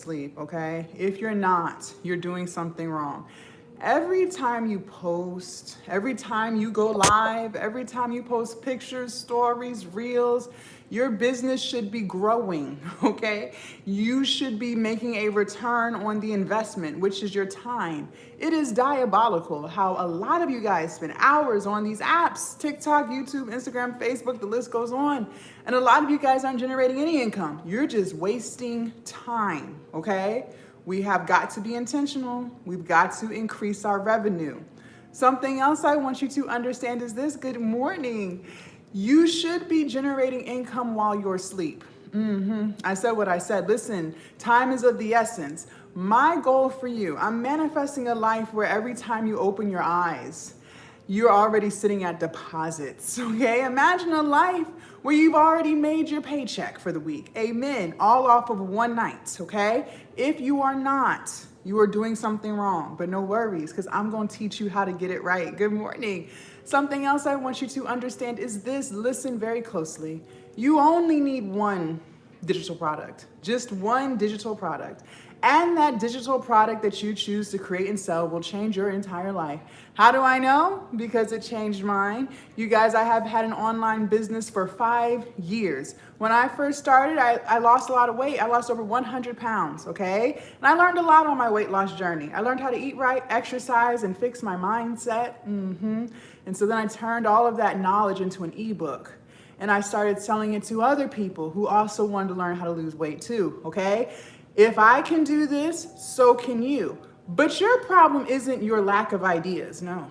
sleep, okay? If you're not, you're doing something wrong. Every time you post, every time you go live, every time you post pictures, stories, reels, your business should be growing, okay? You should be making a return on the investment, which is your time. It is diabolical how a lot of you guys spend hours on these apps, TikTok, YouTube, Instagram, Facebook, the list goes on. And a lot of you guys aren't generating any income. You're just wasting time, okay? We have got to be intentional. We've got to increase our revenue. Something else I want you to understand is this. Good morning. You should be generating income while you're asleep. I said what I said. Listen, time is of the essence. My goal for you, I'm manifesting a life where every time you open your eyes, you're already sitting at deposits, okay? Imagine a life where you've already made your paycheck for the week. Amen. All off of one night, okay? If you are not, you are doing something wrong, but no worries, because I'm going to teach you how to get it right. Good morning. Something else I want you to understand is this. Listen very closely. You only need one digital product, just one digital product. And that digital product that you choose to create and sell will change your entire life. How do I know? Because it changed mine. You guys, I have had an online business for 5 years. When I first started, I lost a lot of weight. I lost over 100 pounds, okay? And I learned a lot on my weight loss journey. I learned how to eat right, exercise, and fix my mindset. And so then I turned all of that knowledge into an ebook. And I started selling it to other people who also wanted to learn how to lose weight too, okay? If I can do this, so can you. But your problem isn't your lack of ideas, no.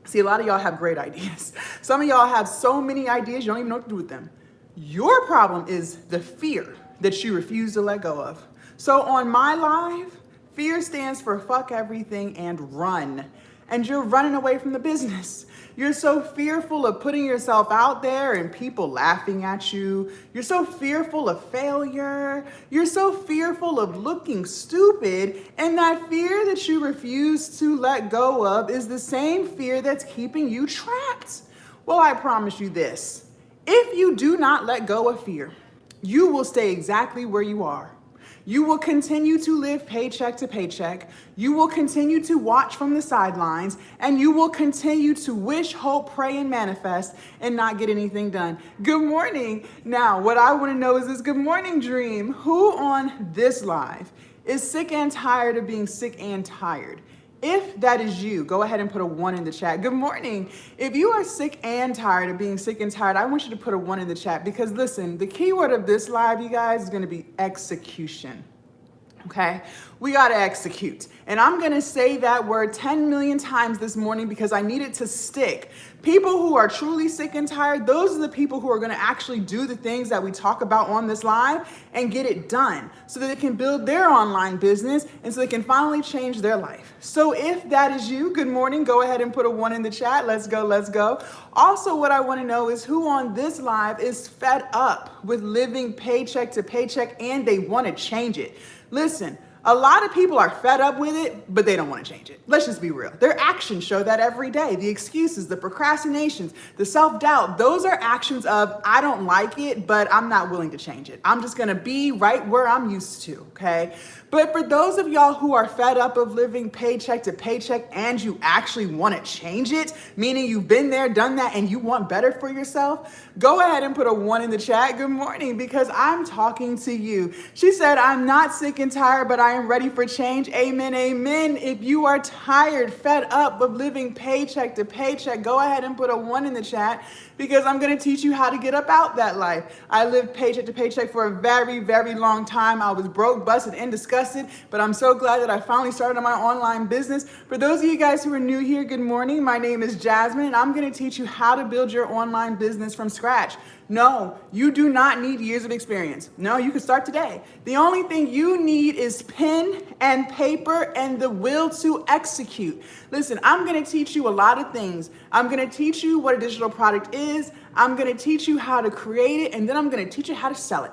See, a lot of y'all have great ideas. Some of y'all have so many ideas, you don't even know what to do with them. Your problem is the fear that you refuse to let go of. So on my live, fear stands for fuck everything and run. And you're running away from the business. You're so fearful of putting yourself out there and people laughing at you. You're so fearful of failure. You're so fearful of looking stupid. And that fear that you refuse to let go of is the same fear that's keeping you trapped. Well, I promise you this. If you do not let go of fear, you will stay exactly where you are. You will continue to live paycheck to paycheck. You will continue to watch from the sidelines, and you will continue to wish, hope, pray, and manifest and not get anything done. Good morning. Now, what I want to know is this good morning dream. Who on this live is sick and tired of being sick and tired? If that is you, go ahead and put a 1 in the chat. Good morning. If you are sick and tired of being sick and tired, I want you to put a 1 in the chat because listen, the key word of this live, you guys, is going to be execution. Okay, we got to execute. And I'm going to say that word 10 million times this morning because I need it to stick. People who are truly sick and tired, those are the people who are going to actually do the things that we talk about on this live and get it done so that they can build their online business and so they can finally change their life. So if that is you, good morning, go ahead and put a 1 in the chat. Let's go, let's go. Also, what I want to know is who on this live is fed up with living paycheck to paycheck and they want to change it. Listen, a lot of people are fed up with it, but they don't want to change it. Let's just be real. Their actions show that every day. The excuses, the procrastinations, the self-doubt, those are actions of, I don't like it, but I'm not willing to change it. I'm just going to be right where I'm used to, okay? But for those of y'all who are fed up of living paycheck to paycheck and you actually want to change it, meaning you've been there, done that, and you want better for yourself, go ahead and put a 1 in the chat. Good morning, because I'm talking to you. She said, I'm not sick and tired, but I am ready for change. Amen, amen. If you are tired, fed up of living paycheck to paycheck, go ahead and put a 1 in the chat because I'm going to teach you how to get up out that life. I lived paycheck to paycheck for a very, very long time. I was broke, busted, and disgusted, but I'm so glad that I finally started on my online business. For those of you guys who are new here, good morning. My name is Jasmine, and I'm going to teach you how to build your online business from scratch. No, you do not need years of experience. No, you can start today. The only thing you need is pen and paper and the will to execute. Listen, I'm going to teach you a lot of things. I'm going to teach you what a digital product is. I'm going to teach you how to create it, and then I'm going to teach you how to sell it.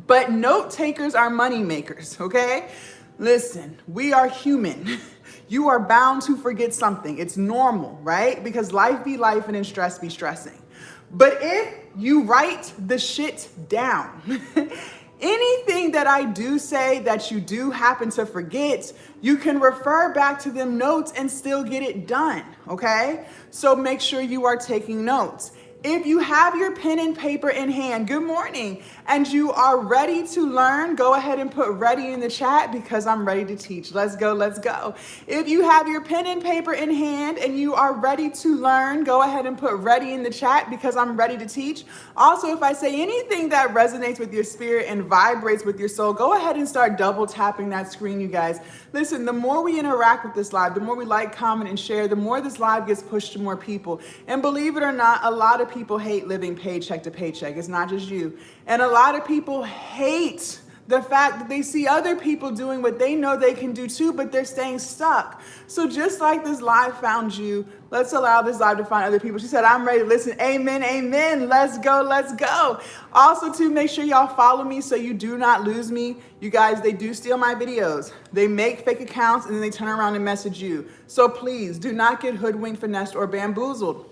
But note takers are money makers, okay? Listen, we are human. You are bound to forget something. It's normal, right? Because life be life and then stress be stressing. But if you write the shit down, Anything that I do say that you do happen to forget, you can refer back to them notes and still get it done, okay? So make sure you are taking notes. If you have your pen and paper in hand, good morning, and you are ready to learn, go ahead and put ready in the chat because I'm ready to teach. Let's go, let's go. If you have your pen and paper in hand and you are ready to learn, go ahead and put ready in the chat because I'm ready to teach. Also, if I say anything that resonates with your spirit and vibrates with your soul, go ahead and start double tapping that screen, you guys. Listen, the more we interact with this live, the more we like, comment, and share, the more this live gets pushed to more people. And believe it or not, a lot of people hate living paycheck to paycheck. It's not just you. And a lot of people hate the fact that they see other people doing what they know they can do too, but they're staying stuck. So just like this live found you, let's allow this live to find other people. She said, I'm ready to listen. Amen, amen. Let's go, let's go. Also, to make sure y'all follow me so you do not lose me. You guys, they do steal my videos. They make fake accounts and then they turn around and message you. So please do not get hoodwinked, finessed, or bamboozled.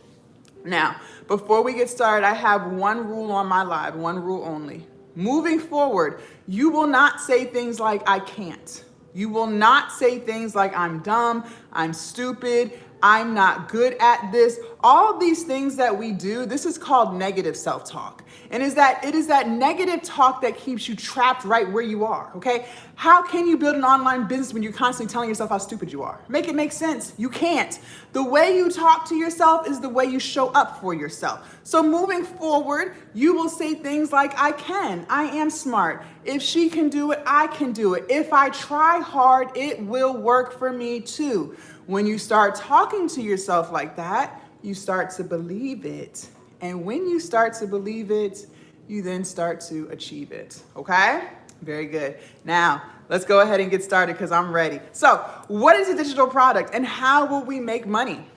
Now, before we get started, I have one rule on my live, one rule only. Moving forward, you will not say things like, I can't. You will not say things like, I'm dumb, I'm stupid, I'm not good at this. All these things that we do, this is called negative self-talk. And it is that negative talk that keeps you trapped right where you are, okay? How can you build an online business when you're constantly telling yourself how stupid you are? Make it make sense. You can't. The way you talk to yourself is the way you show up for yourself. So moving forward, you will say things like, I can, I am smart. If she can do it, I can do it. If I try hard, it will work for me too. When you start talking to yourself like that, you start to believe it. And when you start to believe it, you then start to achieve it, okay? Very good. Now, let's go ahead and get started because I'm ready. So, what is a digital product and how will we make money?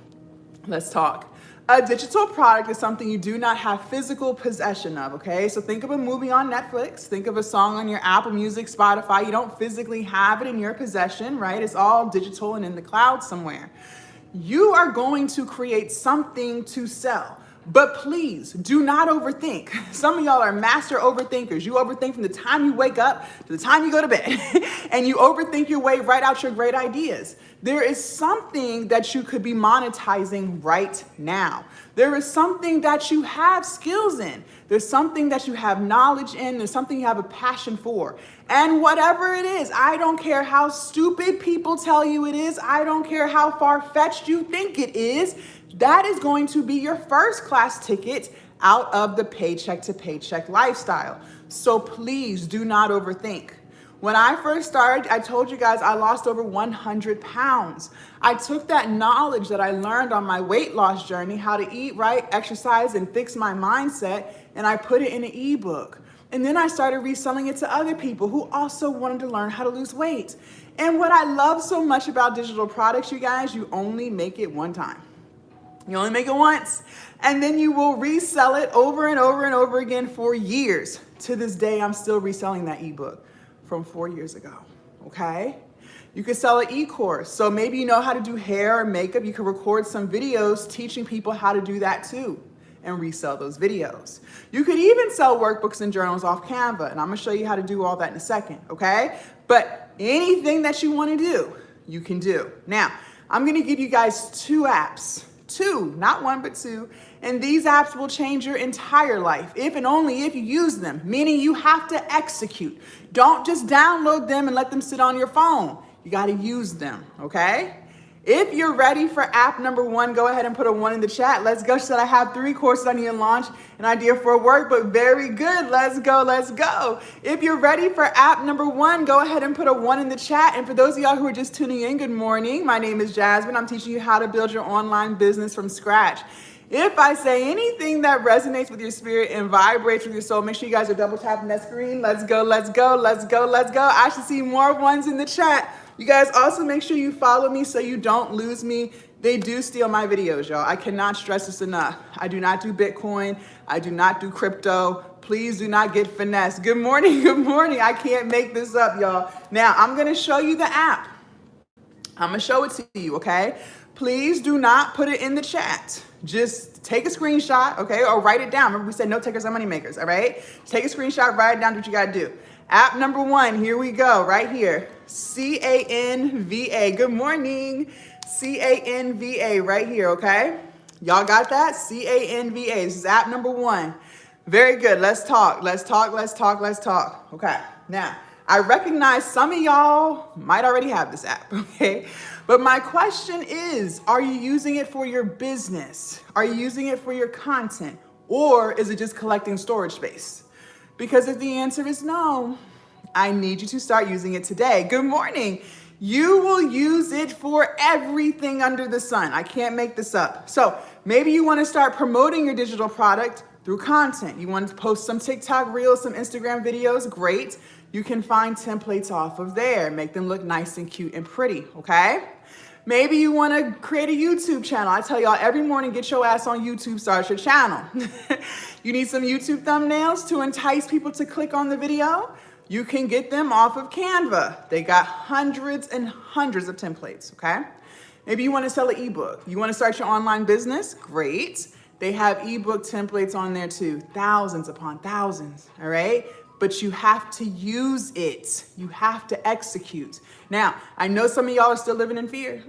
Let's talk. A digital product is something you do not have physical possession of, okay? So think of a movie on Netflix, think of a song on your Apple Music, Spotify. You don't physically have it in your possession, right? It's all digital and in the cloud somewhere. You are going to create something to sell. But please do not overthink. Some of y'all are master overthinkers. You overthink from the time you wake up to the time you go to bed. And you overthink your way right out your great ideas. There is something that you could be monetizing right now. There is something that you have skills in. There's something that you have knowledge in. There's something you have a passion for. And whatever it is, I don't care how stupid people tell you it is. I don't care how far-fetched you think it is. That is going to be your first class ticket out of the paycheck to paycheck lifestyle. So please do not overthink. When I first started, I told you guys I lost over 100 pounds. I took that knowledge that I learned on my weight loss journey, how to eat right, exercise, and fix my mindset, and I put it in an ebook. And then I started reselling it to other people who also wanted to learn how to lose weight. And what I love so much about digital products, you guys, you only make it one time. You only make it once, and then you will resell it over and over and over again for years. To this day, I'm still reselling that ebook from 4 years ago, okay? You could sell an e-course. So maybe you know how to do hair or makeup. You could record some videos teaching people how to do that too and resell those videos. You could even sell workbooks and journals off Canva, and I'm gonna show you how to do all that in a second, okay? But anything that you wanna do, you can do. Now, I'm gonna give you guys two apps. Two, not one, but two. And these apps will change your entire life if and only if you use them, meaning you have to execute. Don't just download them and let them sit on your phone. You got to use them, okay? If you're ready for app number one, go ahead and put a 1 in the chat. Let's go. She said, I have 3 courses I need to launch, an idea for a workbook. Very good. Let's go. Let's go. If you're ready for app number 1, go ahead and put a 1 in the chat. And for those of y'all who are just tuning in, good morning. My name is Jasmine. I'm teaching you how to build your online business from scratch. If I say anything that resonates with your spirit and vibrates with your soul, make sure you guys are double tapping that screen. Let's go. Let's go. Let's go. Let's go. I should see more 1s in the chat. You guys also make sure you follow me so you don't lose me. They do steal my videos, y'all. I cannot stress this enough. I do not do Bitcoin. I do not do crypto. Please do not get finessed. Good morning. Good morning. I can't make this up, y'all. Now, I'm going to show you the app. I'm going to show it to you, okay? Please do not put it in the chat. Just take a screenshot, okay? Or write it down. Remember we said no takers are money makers, all right? Take a screenshot, write it down, do what you got to do. App number one, here we go, right here. Canva. Good morning. Canva right here, okay? Y'all got that? Canva. This is app number one. Very good. Let's talk. Let's talk. Let's talk. Let's talk. Okay. Now, I recognize some of y'all might already have this app, okay? But my question is, are you using it for your business? Are you using it for your content? Or is it just collecting storage space? Because if the answer is no, I need you to start using it today. Good morning. You will use it for everything under the sun. I can't make this up. So maybe you want to start promoting your digital product through content. You want to post some TikTok reels, some Instagram videos. Great. You can find templates off of there. Make them look nice and cute and pretty, okay? Maybe you want to create a YouTube channel. I tell y'all every morning, get your ass on YouTube, start your channel. You need some YouTube thumbnails to entice people to click on the video? You can get them off of Canva. They got hundreds and hundreds of templates, okay? Maybe you want to sell an ebook. You want to start your online business? Great. They have ebook templates on there too, thousands upon thousands, all right? But you have to use it. You have to execute. Now, I know some of y'all are still living in fear.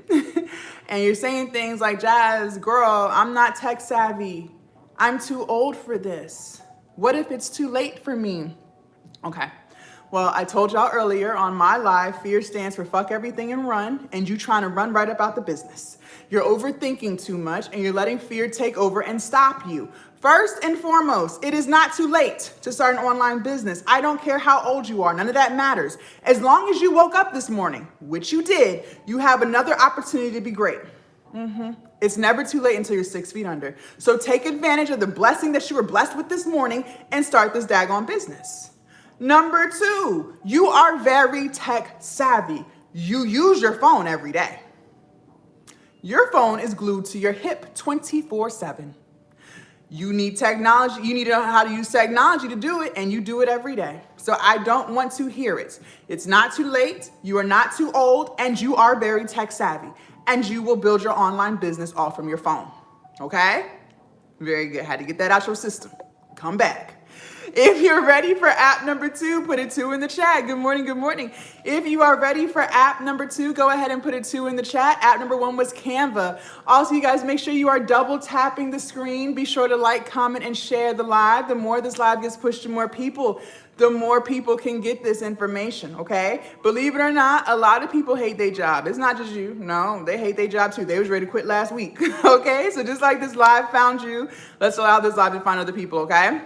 And you're saying things like, Jazz, girl, I'm not tech savvy. I'm too old for this. What if it's too late for me? Okay. Well, I told y'all earlier on my live, fear stands for fuck everything and run, and you trying to run right about the business. You're overthinking too much, and you're letting fear take over and stop you. First and foremost, it is not too late to start an online business. I don't care how old you are. None of that matters. As long as you woke up this morning, which you did, you have another opportunity to be great. It's never too late until you're 6 feet under. So take advantage of the blessing that you were blessed with this morning and start this daggone business. Number two, you are very tech savvy. You use your phone every day. Your phone is glued to your hip 24/7. You need technology. You need to know how to use technology to do it, and you do it every day. So I don't want to hear it. It's not too late. You are not too old, and you are very tech savvy, and you will build your online business all from your phone. Okay? Very good. Had to get that out your system. Come back. If you're ready for app number two, put a 2 in the chat. Good morning, good morning. If you are ready for app number 2, go ahead and put a 2 in the chat. App number 1 was Canva. Also, you guys, make sure you are double tapping the screen. Be sure to like, comment, and share the live. The more this live gets pushed to more people, the more people can get this information, okay? Believe it or not, a lot of people hate their job. It's not just you. No, they hate their job too. They was ready to quit last week, okay? So just like this live found you, let's allow this live to find other people, okay?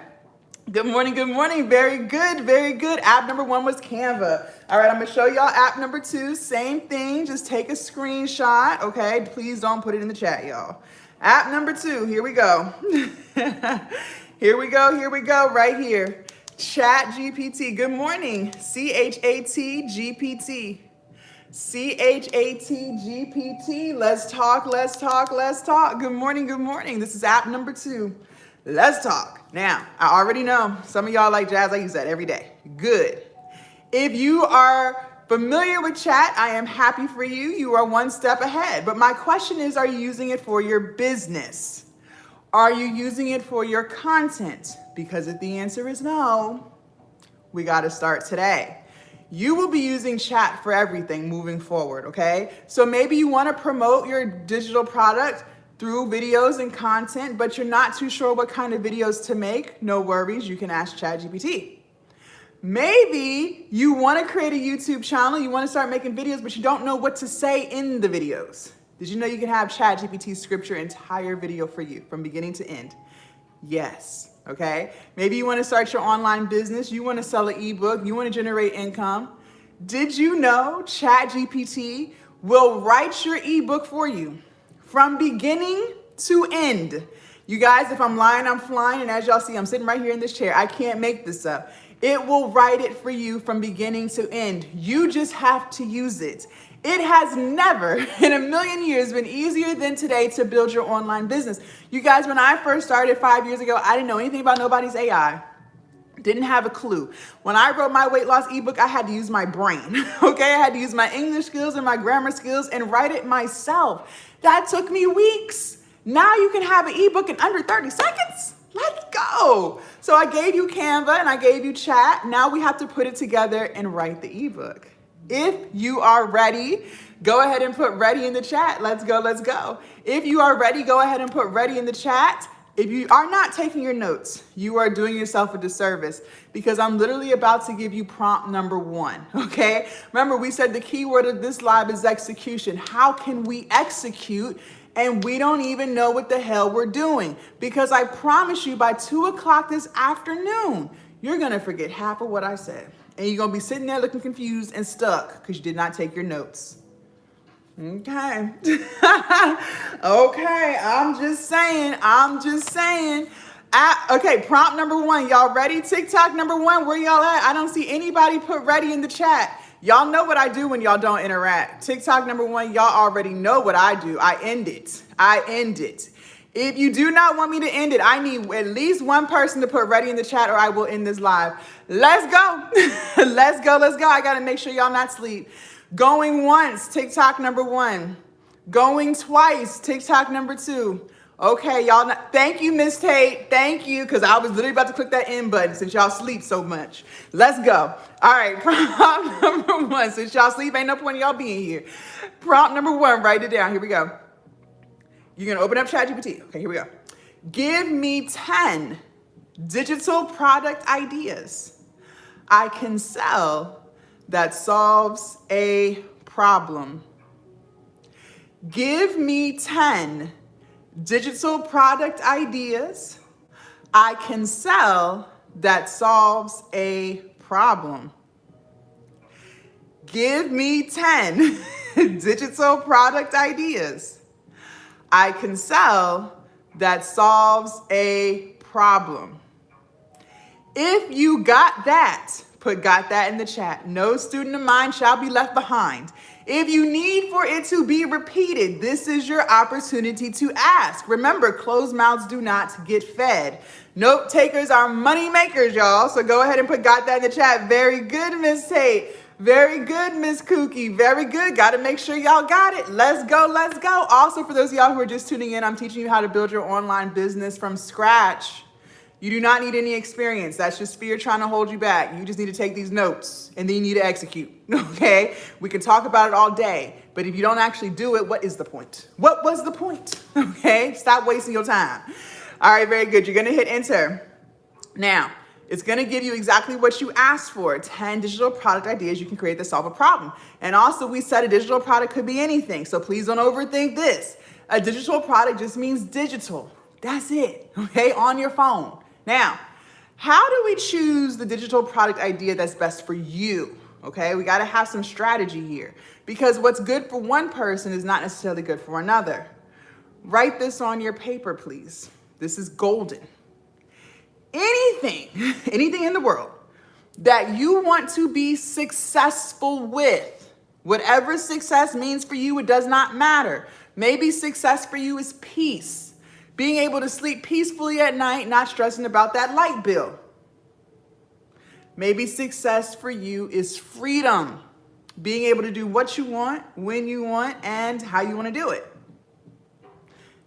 Good morning, good morning. Very good, very good. App number 1 was Canva. All right, I'm gonna show y'all app number 2. Same thing, just take a screenshot, okay? Please don't put it in the chat, y'all. App number 2, here we go. Here we go, right here. Chat GPT, good morning. C-H-A-T GPT. C-H-A-T GPT, let's talk, let's talk, let's talk. Good morning, good morning. This is app number 2. Let's talk. Now, I already know some of y'all like Jazz. I use that every day. Good. If you are familiar with chat, I am happy for you. You are one step ahead. But my question is, are you using it for your business? Are you using it for your content? Because if the answer is no, we got to start today. You will be using chat for everything moving forward, okay? So maybe you want to promote your digital product through videos and content, but you're not too sure what kind of videos to make. No worries, you can ask ChatGPT. Maybe you want to create a YouTube channel, you want to start making videos, but you don't know what to say in the videos. Did you know you can have ChatGPT script your entire video for you from beginning to end? Yes, okay? Maybe you want to start your online business, you want to sell an ebook, you want to generate income. Did you know ChatGPT will write your ebook for you? From beginning to end. You guys, if I'm lying, I'm flying. And as y'all see, I'm sitting right here in this chair. I can't make this up. It will write it for you from beginning to end. You just have to use it. It has never in a million years been easier than today to build your online business. You guys, when I first started 5 years ago, I didn't know anything about nobody's AI. Didn't have a clue. When I wrote my weight loss ebook, I had to use my brain, okay? I had to use my English skills and my grammar skills and write it myself. That took me weeks. Now you can have an ebook in under 30 seconds. Let's go. So I gave you Canva and I gave you chat. Now we have to put it together and write the ebook. If you are ready, go ahead and put ready in the chat. Let's go, let's go. If you are ready, go ahead and put ready in the chat. If you are not taking your notes, you are doing yourself a disservice because I'm literally about to give you prompt number 1, okay? Remember, we said the key word of this live is execution. How can we execute and we don't even know what the hell we're doing? Because I promise you by 2 o'clock this afternoon, you're gonna forget half of what I said. And you're gonna be sitting there looking confused and stuck because you did not take your notes. Okay. Okay, I'm just saying. Okay, prompt number 1, y'all ready? TikTok number 1, where y'all at? I don't see anybody put ready in the chat. Y'all know what I do when y'all don't interact. TikTok number 1, y'all already know what I do. I end it. If you do not want me to end it, I need at least one person to put ready in the chat or I will end this live. Let's go. Let's go. I gotta make sure y'all not asleep. Going once, TikTok number 1. Going twice, TikTok number 2. Okay, y'all. Thank you, Miss Tate. Thank you, because I was literally about to click that end button since y'all sleep so much. Let's go. All right, prompt number 1. Since y'all sleep, ain't no point in y'all being here. Prompt number 1, write it down. Here we go. You're going to open up ChatGPT. Okay, here we go. Give me 10 digital product ideas I can sell that solves a problem. Give me 10 digital product ideas I can sell that solves a problem. Give me 10 digital product ideas I can sell that solves a problem. If you got that, put got that in the chat. No student of mine shall be left behind. If you need for it to be repeated, this is your opportunity to ask. Remember, closed mouths do not get fed. Note takers are money makers, y'all. So go ahead and put got that in the chat. Very good, Miss Tate. Very good, Miss Kookie. Very good. Got to make sure y'all got it. Let's go. Let's go. Also, for those of y'all who are just tuning in, I'm teaching you how to build your online business from scratch. You do not need any experience. That's just fear trying to hold you back. You just need to take these notes and then you need to execute, okay? We can talk about it all day, but if you don't actually do it, what is the point? What was the point, okay? Stop wasting your time. All right, very good. You're gonna hit enter. Now, it's gonna give you exactly what you asked for, 10 digital product ideas you can create that solve a problem. And also we said a digital product could be anything, so please don't overthink this. A digital product just means digital. That's it, okay, on your phone. Now, how do we choose the digital product idea that's best for you? Okay, we got to have some strategy here because what's good for one person is not necessarily good for another. Write this on your paper, please. This is golden. Anything in the world that you want to be successful with, whatever success means for you, it does not matter. Maybe success for you is peace. Being able to sleep peacefully at night, not stressing about that light bill. Maybe success for you is freedom. Being able to do what you want, when you want, and how you want to do it.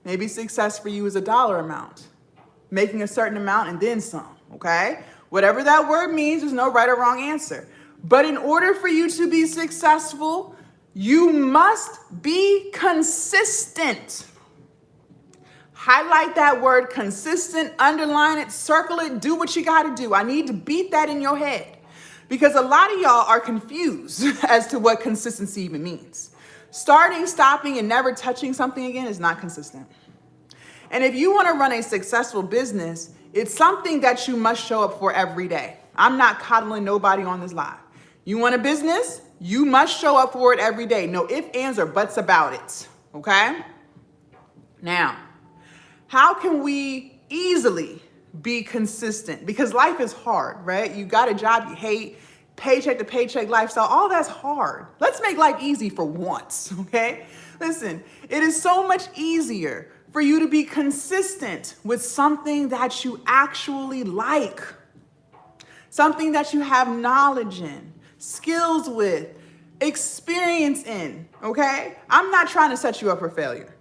Maybe success for you is a dollar amount. Making a certain amount and then some, okay? Whatever that word means, there's no right or wrong answer. But in order for you to be successful, you must be consistent. Highlight that word consistent, underline it, circle it, do what you got to do. I need to beat that in your head because a lot of y'all are confused as to what consistency even means. Starting, stopping, and never touching something again is not consistent. And if you want to run a successful business, it's something that you must show up for every day. I'm not coddling nobody on this live. You want a business? You must show up for it every day. No ifs, ands, or buts about it, okay? Now, how can we easily be consistent? Because life is hard, right? You got a job you hate, paycheck to paycheck lifestyle, all that's hard. Let's make life easy for once, okay? Listen, it is so much easier for you to be consistent with something that you actually like, something that you have knowledge in, skills with, experience in, okay? I'm not trying to set you up for failure.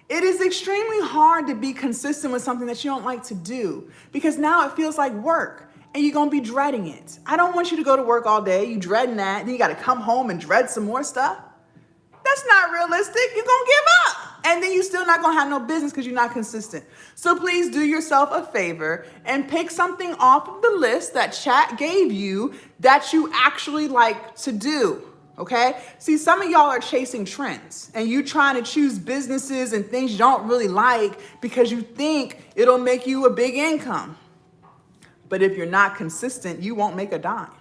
It is extremely hard to be consistent with something that you don't like to do because now it feels like work and you're going to be dreading it. I don't want you to go to work all day, you dreading that, then you got to come home and dread some more stuff. That's not realistic. You're going to give up. And then you're still not going to have no business because you're not consistent. So please do yourself a favor and pick something off of the list that chat gave you that you actually like to do. Okay? See, some of y'all are chasing trends and you trying to choose businesses and things you don't really like because you think it'll make you a big income. But if you're not consistent, you won't make a dime.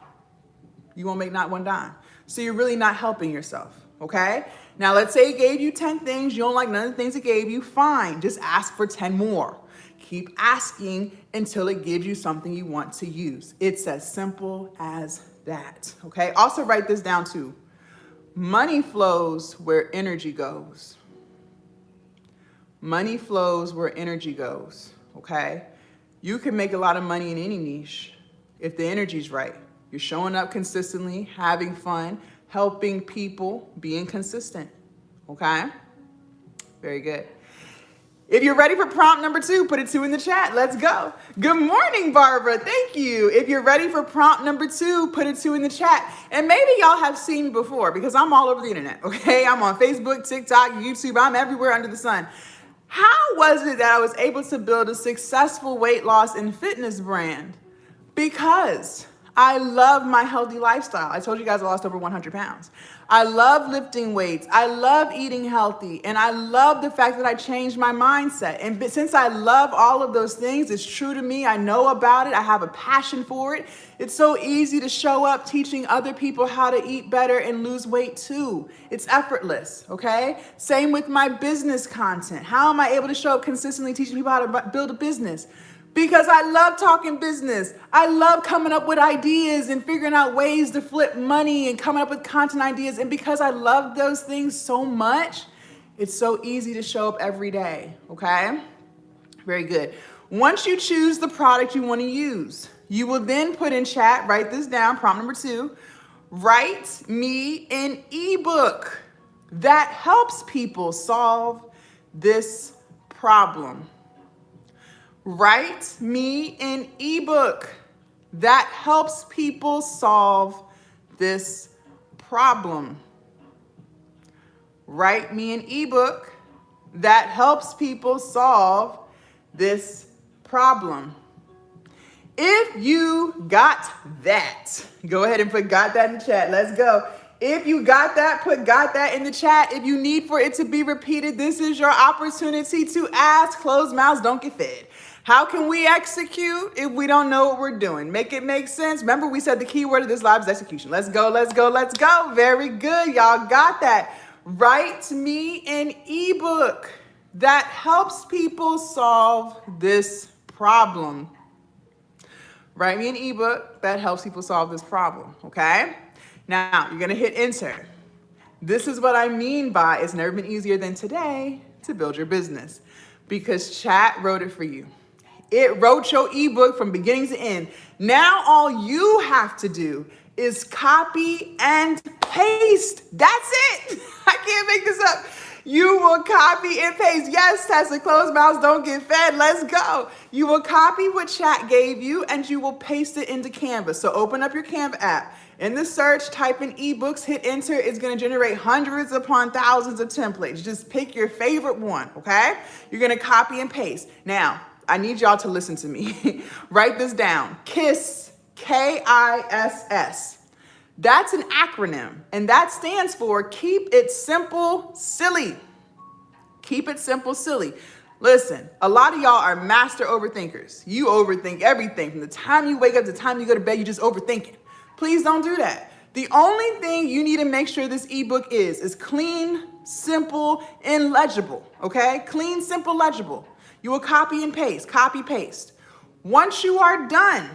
You won't make not one dime. So you're really not helping yourself. Okay? Now, let's say it gave you 10 things. You don't like none of the things it gave you. Fine. Just ask for 10 more. Keep asking until it gives you something you want to use. It's as simple as that. Okay? Also write this down too. Money flows where energy goes. Money flows where energy goes. Okay? You can make a lot of money in any niche if the energy's right. You're showing up consistently, having fun, helping people, being consistent. Okay? Very good. If you're ready for prompt number 2, put a 2 in the chat. Let's go. Good morning, Barbara. Thank you. If you're ready for prompt number 2, put a 2 in the chat. And maybe y'all have seen me before because I'm all over the internet. Okay? I'm on Facebook, TikTok, YouTube. I'm everywhere under the sun. How was it that I was able to build a successful weight loss and fitness brand? Because I love my healthy lifestyle. I told you guys I lost over 100 pounds. I love lifting weights. I love eating healthy. And I love the fact that I changed my mindset. And since I love all of those things, it's true to me. I know about it. I have a passion for it. It's so easy to show up teaching other people how to eat better and lose weight too. It's effortless, okay? Same with my business content. How am I able to show up consistently teaching people how to build a business? Because I love talking business. I love coming up with ideas and figuring out ways to flip money and coming up with content ideas. And because I love those things so much, it's so easy to show up every day, okay? Very good. Once you choose the product you want to use, you will then put in chat, write this down, prompt number 2, write me an ebook that helps people solve this problem. Write me an ebook that helps people solve this problem. Write me an ebook that helps people solve this problem. If you got that, go ahead and put got that in the chat. Let's go. If you got that, put got that in the chat. If you need for it to be repeated, this is your opportunity to ask. Closed mouths don't get fed. How can we execute if we don't know what we're doing? Make it make sense. Remember, we said the key word of this live is execution. Let's go, let's go, let's go. Very good. Y'all got that. Write me an ebook that helps people solve this problem. Write me an ebook that helps people solve this problem, okay? Now, you're going to hit enter. This is what I mean by it's never been easier than today to build your business because chat wrote it for you. It wrote your ebook from beginning to end. Now all you have to do is copy and paste. That's it. I can't make this up. You will copy and paste. Yes, Tessa, closed mouths don't get fed. Let's go. You will copy what chat gave you and you will paste it into Canva. So open up your Canva app. In the search, type in ebooks, hit enter. It's going to generate hundreds upon thousands of templates. Just pick your favorite one, okay? You're going to copy and paste. Now, I need y'all to listen to me. Write this down. KISS, K-I-S-S. That's an acronym, and that stands for Keep It Simple, Silly. Keep it simple, silly. Listen, a lot of y'all are master overthinkers. You overthink everything. From the time you wake up to the time you go to bed, you just overthinking. Please don't do that. The only thing you need to make sure this ebook is clean, simple, and legible, okay? Clean, simple, legible. You will copy and paste, copy, paste. Once you are done,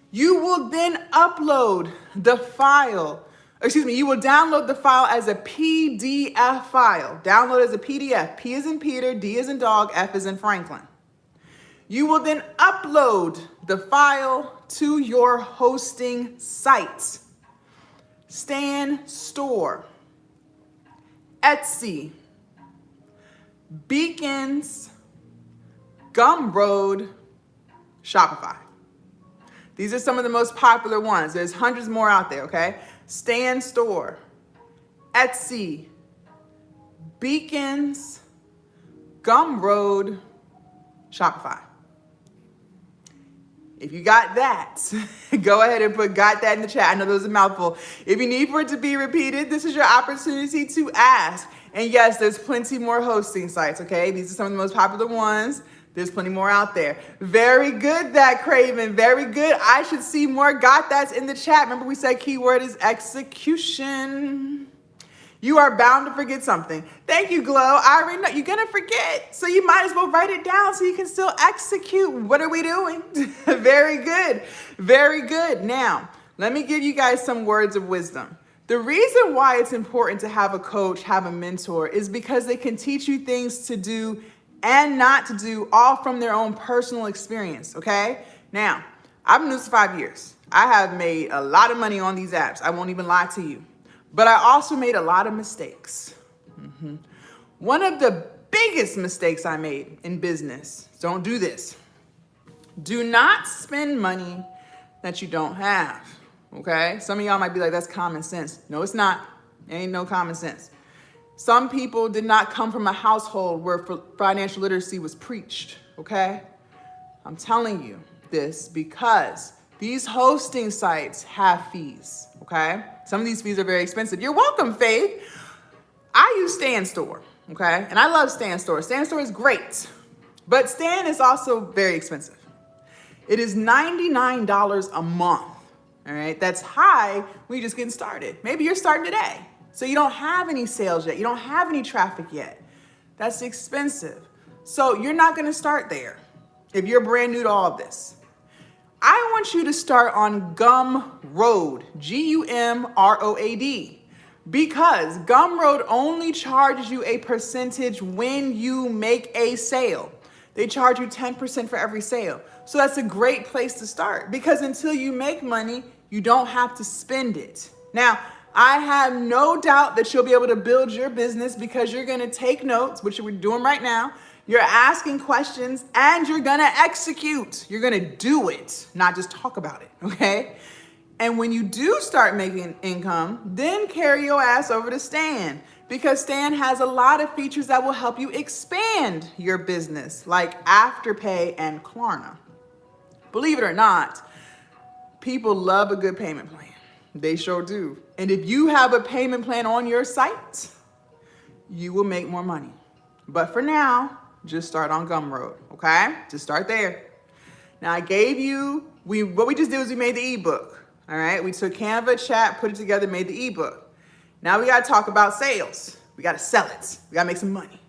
you will then upload the file. You will download the file as a PDF file. Download as a PDF. P as in Peter, D as in dog, F as in Franklin. You will then upload the file to your hosting site. Stan Store, Etsy, Beacons, Gumroad, Shopify. These are some of the most popular ones. There's hundreds more out there, okay? Stand Store, Etsy, Beacons, Gumroad, Shopify. If you got that, go ahead and got that in the chat. I know that was a mouthful. If you need for it to be repeated, this is your opportunity to ask. And yes, there's plenty more hosting sites, okay? These are some of the most popular ones. There's plenty more out there. Very good, that Craven. Very good. I should see more got that's in the chat. Remember we said keyword is execution. You are bound to forget something. Thank you, Glow. I already know you're gonna forget. So you might as well write it down so you can still execute. What are we doing? Very good. Very good. Now, let me give you guys some words of wisdom. The reason why it's important to have a coach, have a mentor, is because they can teach you things to do and not to do, all from their own personal experience, okay? Now, I've been doing this for 5 years. I have made a lot of money on these apps. I won't even lie to you. But I also made a lot of mistakes. One of the biggest mistakes I made in business, don't do this. Do not spend money that you don't have, okay? Some of y'all might be like, that's common sense. No, it's not. It ain't no common sense. Some people did not come from a household where financial literacy was preached, okay? I'm telling you this because these hosting sites have fees, okay? Some of these fees are very expensive. You're welcome, Faith. I use Stand Store, okay? And I love Stand Store. Stand Store is great, but Stand is also very expensive. It is $99 a month, all right? That's high when you're just getting started. Maybe you're starting today, so you don't have any sales yet. You don't have any traffic yet. That's expensive. So you're not gonna start there if you're brand new to all of this. I want you to start on Gumroad, Gumroad, because Gumroad only charges you a percentage when you make a sale. They charge you 10% for every sale. So that's a great place to start because until you make money, you don't have to spend it. Now, I have no doubt that you'll be able to build your business because you're gonna take notes, which we're doing right now. You're asking questions and you're gonna execute. You're gonna do it, not just talk about it, okay? And when you do start making income, then carry your ass over to Stan because Stan has a lot of features that will help you expand your business, like Afterpay and Klarna. Believe it or not, people love a good payment plan. They sure do. And if you have a payment plan on your site, you will make more money. But for now, just start on Gumroad, okay? Just start there. Now I gave you, what we just did was we made the ebook, all right? We took Canva, chat, put it together, made the ebook. Now we gotta talk about sales. We gotta sell it. We gotta make some money.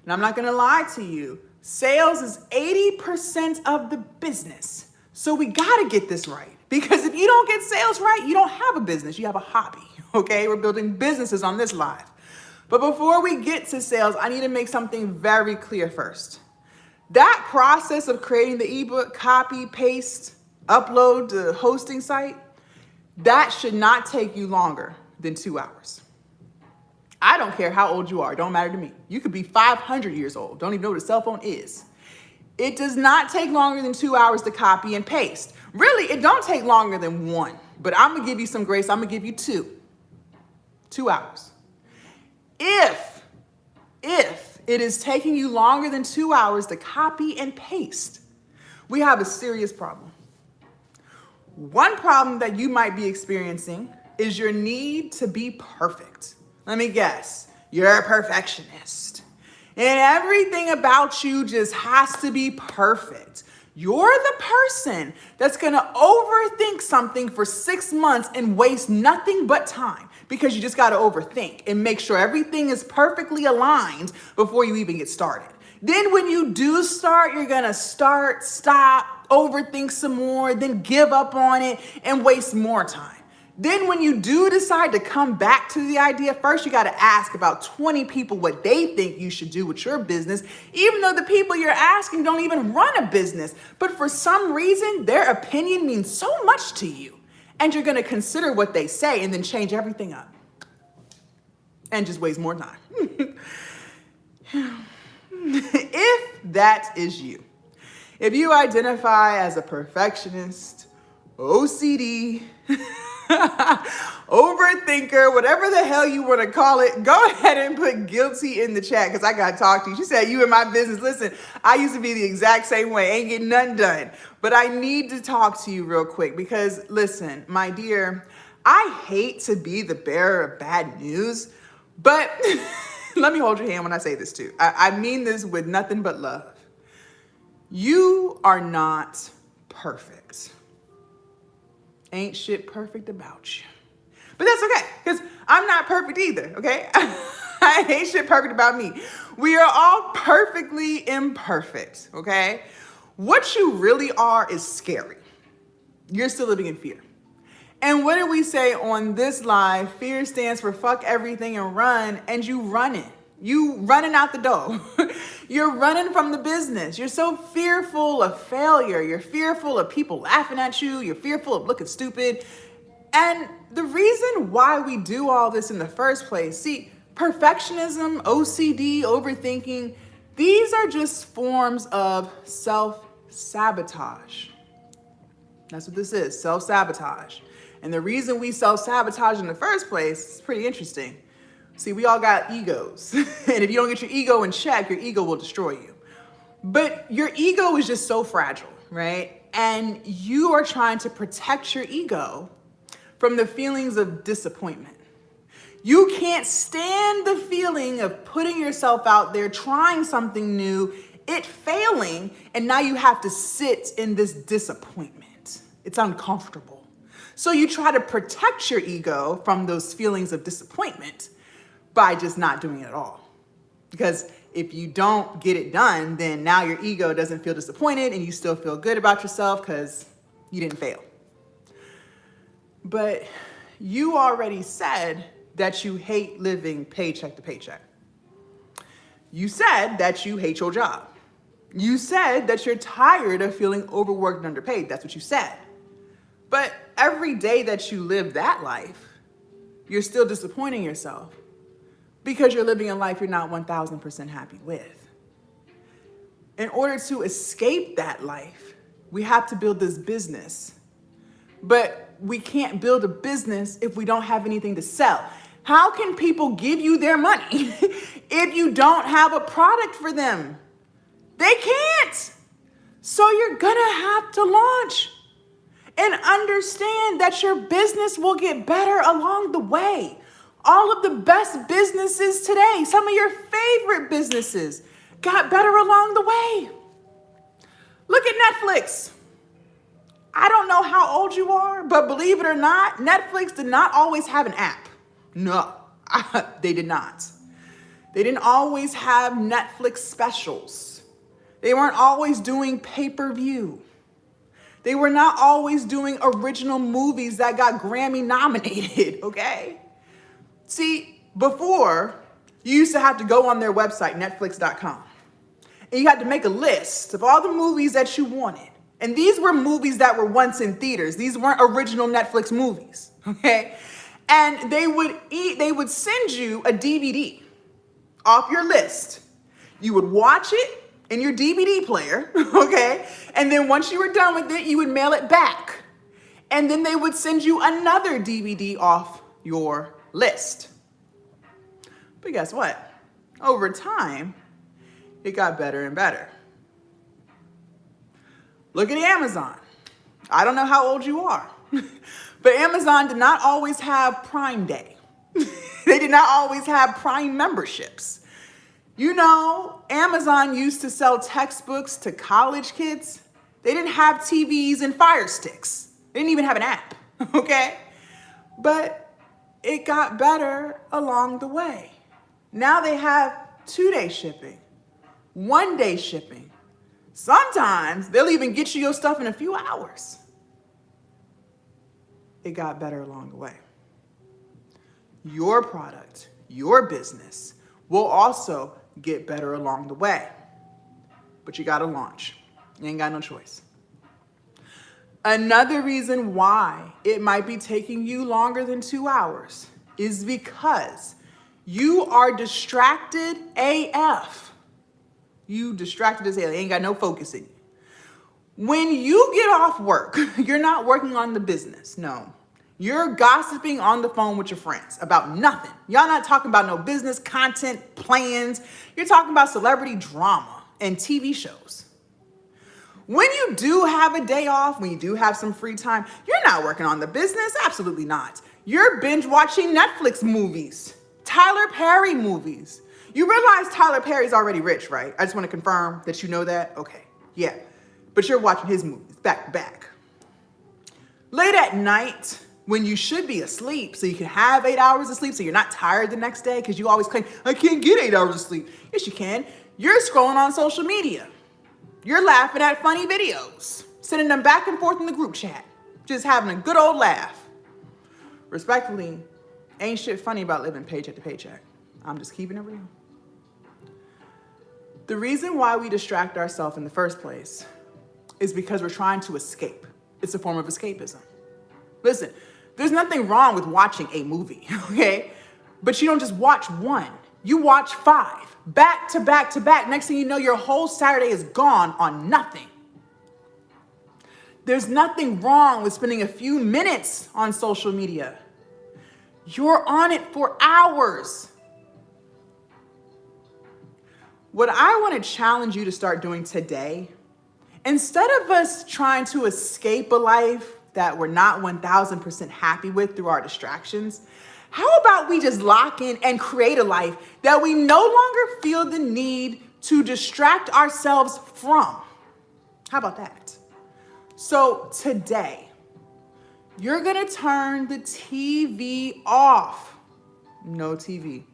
And I'm not gonna lie to you, sales is 80% of the business. So we gotta get this right. Because if you don't get sales right, you don't have a business, you have a hobby, okay? We're building businesses on this live. But before we get to sales, I need to make something very clear first. That process of creating the ebook, copy, paste, upload to the hosting site, that should not take you longer than 2 hours. I don't care how old you are, it don't matter to me. You could be 500 years old, don't even know what a cell phone is. It does not take longer than 2 hours to copy and paste. Really, it don't take longer than 1, but I'm gonna give you some grace, I'm gonna give you 2. 2 hours. If it is taking you longer than 2 hours to copy and paste, we have a serious problem. One problem that you might be experiencing is your need to be perfect. Let me guess, you're a perfectionist. And everything about you just has to be perfect. You're the person that's gonna overthink something for 6 months and waste nothing but time because you just gotta overthink and make sure everything is perfectly aligned before you even get started. Then when you do start, you're gonna start, stop, overthink some more, then give up on it and waste more time. Then when you do decide to come back to the idea, first you gotta ask about 20 people what they think you should do with your business, even though the people you're asking don't even run a business. But for some reason, their opinion means so much to you. And you're gonna consider what they say and then change everything up. And just waste more time. if that is you, if you identify as a perfectionist, OCD, overthinker, whatever the hell you want to call it, go ahead and put guilty in the chat because I got to talk to you. She said, you in my business. Listen, I used to be the exact same way. Ain't getting nothing done. But I need to talk to you real quick because, listen, my dear, I hate to be the bearer of bad news, but let me hold your hand when I say this too. I mean this with nothing but love. You are not perfect. Ain't shit perfect about you. But that's okay, because I'm not perfect either, okay? I ain't shit perfect about me. We are all perfectly imperfect, okay? What you really are is scary. You're still living in fear. And what do we say on this live? Fear stands for fuck everything and run, and you running. You running out the door. You're running from the business. You're so fearful of failure. You're fearful of people laughing at you. You're fearful of looking stupid. And the reason why we do all this in the first place, see, perfectionism, OCD, overthinking, these are just forms of self-sabotage. That's what this is, self-sabotage. And the reason we self-sabotage in the first place is pretty interesting. See, we all got egos. And if you don't get your ego in check, your ego will destroy you. But your ego is just so fragile, right? And you are trying to protect your ego from the feelings of disappointment. You can't stand the feeling of putting yourself out there, trying something new, it failing, and now you have to sit in this disappointment. It's uncomfortable. So you try to protect your ego from those feelings of disappointment by just not doing it at all. Because if you don't get it done, then now your ego doesn't feel disappointed and you still feel good about yourself because you didn't fail. But you already said that you hate living paycheck to paycheck. You said that you hate your job. You said that you're tired of feeling overworked and underpaid. That's what you said. But every day that you live that life, you're still disappointing yourself because you're living a life you're not 1000% happy with. In order to escape that life, we have to build this business. But we can't build a business if we don't have anything to sell. How can people give you their money if you don't have a product for them? They can't. So you're gonna have to launch and understand that your business will get better along the way. All of the best businesses today, some of your favorite businesses, got better along the way. Look at Netflix. I don't know how old you are, but believe it or not, Netflix did not always have an app. No, they did not. They didn't always have Netflix specials. They weren't always doing pay-per-view. They were not always doing original movies that got Grammy nominated, okay? See, before, you used to have to go on their website, netflix.com, and you had to make a list of all the movies that you wanted. And these were movies that were once in theaters. These weren't original Netflix movies, okay? And they would send you a DVD off your list. You would watch it in your DVD player, okay? And then once you were done with it, you would mail it back. And then they would send you another DVD off your list. But guess what? Over time, it got better and better. Look at Amazon. I don't know how old you are, but Amazon did not always have Prime Day. They did not always have Prime memberships. You know, Amazon used to sell textbooks to college kids. They didn't have TVs and Fire Sticks. They didn't even have an app, okay? But it got better along the way. Now they have 2-day shipping, 1-day shipping. Sometimes they'll even get you your stuff in a few hours. It got better along the way. Your product, your business will also get better along the way. But you gotta launch. You ain't got no choice. Another reason why it might be taking you longer than 2 hours is because you are distracted AF. You distracted as hell. You ain't got no focus in you. When you get off work, you're not working on the business. No. You're gossiping on the phone with your friends about nothing. Y'all not talking about no business, content, plans. You're talking about celebrity drama and TV shows. When you do have a day off, when you do have some free time, you're not working on the business. Absolutely not. You're binge watching Netflix movies, Tyler Perry movies. You realize Tyler Perry's already rich, right? I just want to confirm that you know that. Okay, yeah. But you're watching his movies back to back. Late at night, when you should be asleep, so you can have 8 hours of sleep, so you're not tired the next day, because you always claim, I can't get 8 hours of sleep. Yes, you can. You're scrolling on social media. You're laughing at funny videos, sending them back and forth in the group chat, just having a good old laugh. Respectfully, ain't shit funny about living paycheck to paycheck. I'm just keeping it real. The reason why we distract ourselves in the first place is because we're trying to escape. It's a form of escapism. Listen, there's nothing wrong with watching a movie, okay? But you don't just watch one. You watch 5, back to back to back. Next thing you know, your whole Saturday is gone on nothing. There's nothing wrong with spending a few minutes on social media. You're on it for hours. What I want to challenge you to start doing today, instead of us trying to escape a life that we're not 1000% happy with through our distractions, how about we just lock in and create a life that we no longer feel the need to distract ourselves from? How about that? So today, you're gonna turn the TV off. No TV.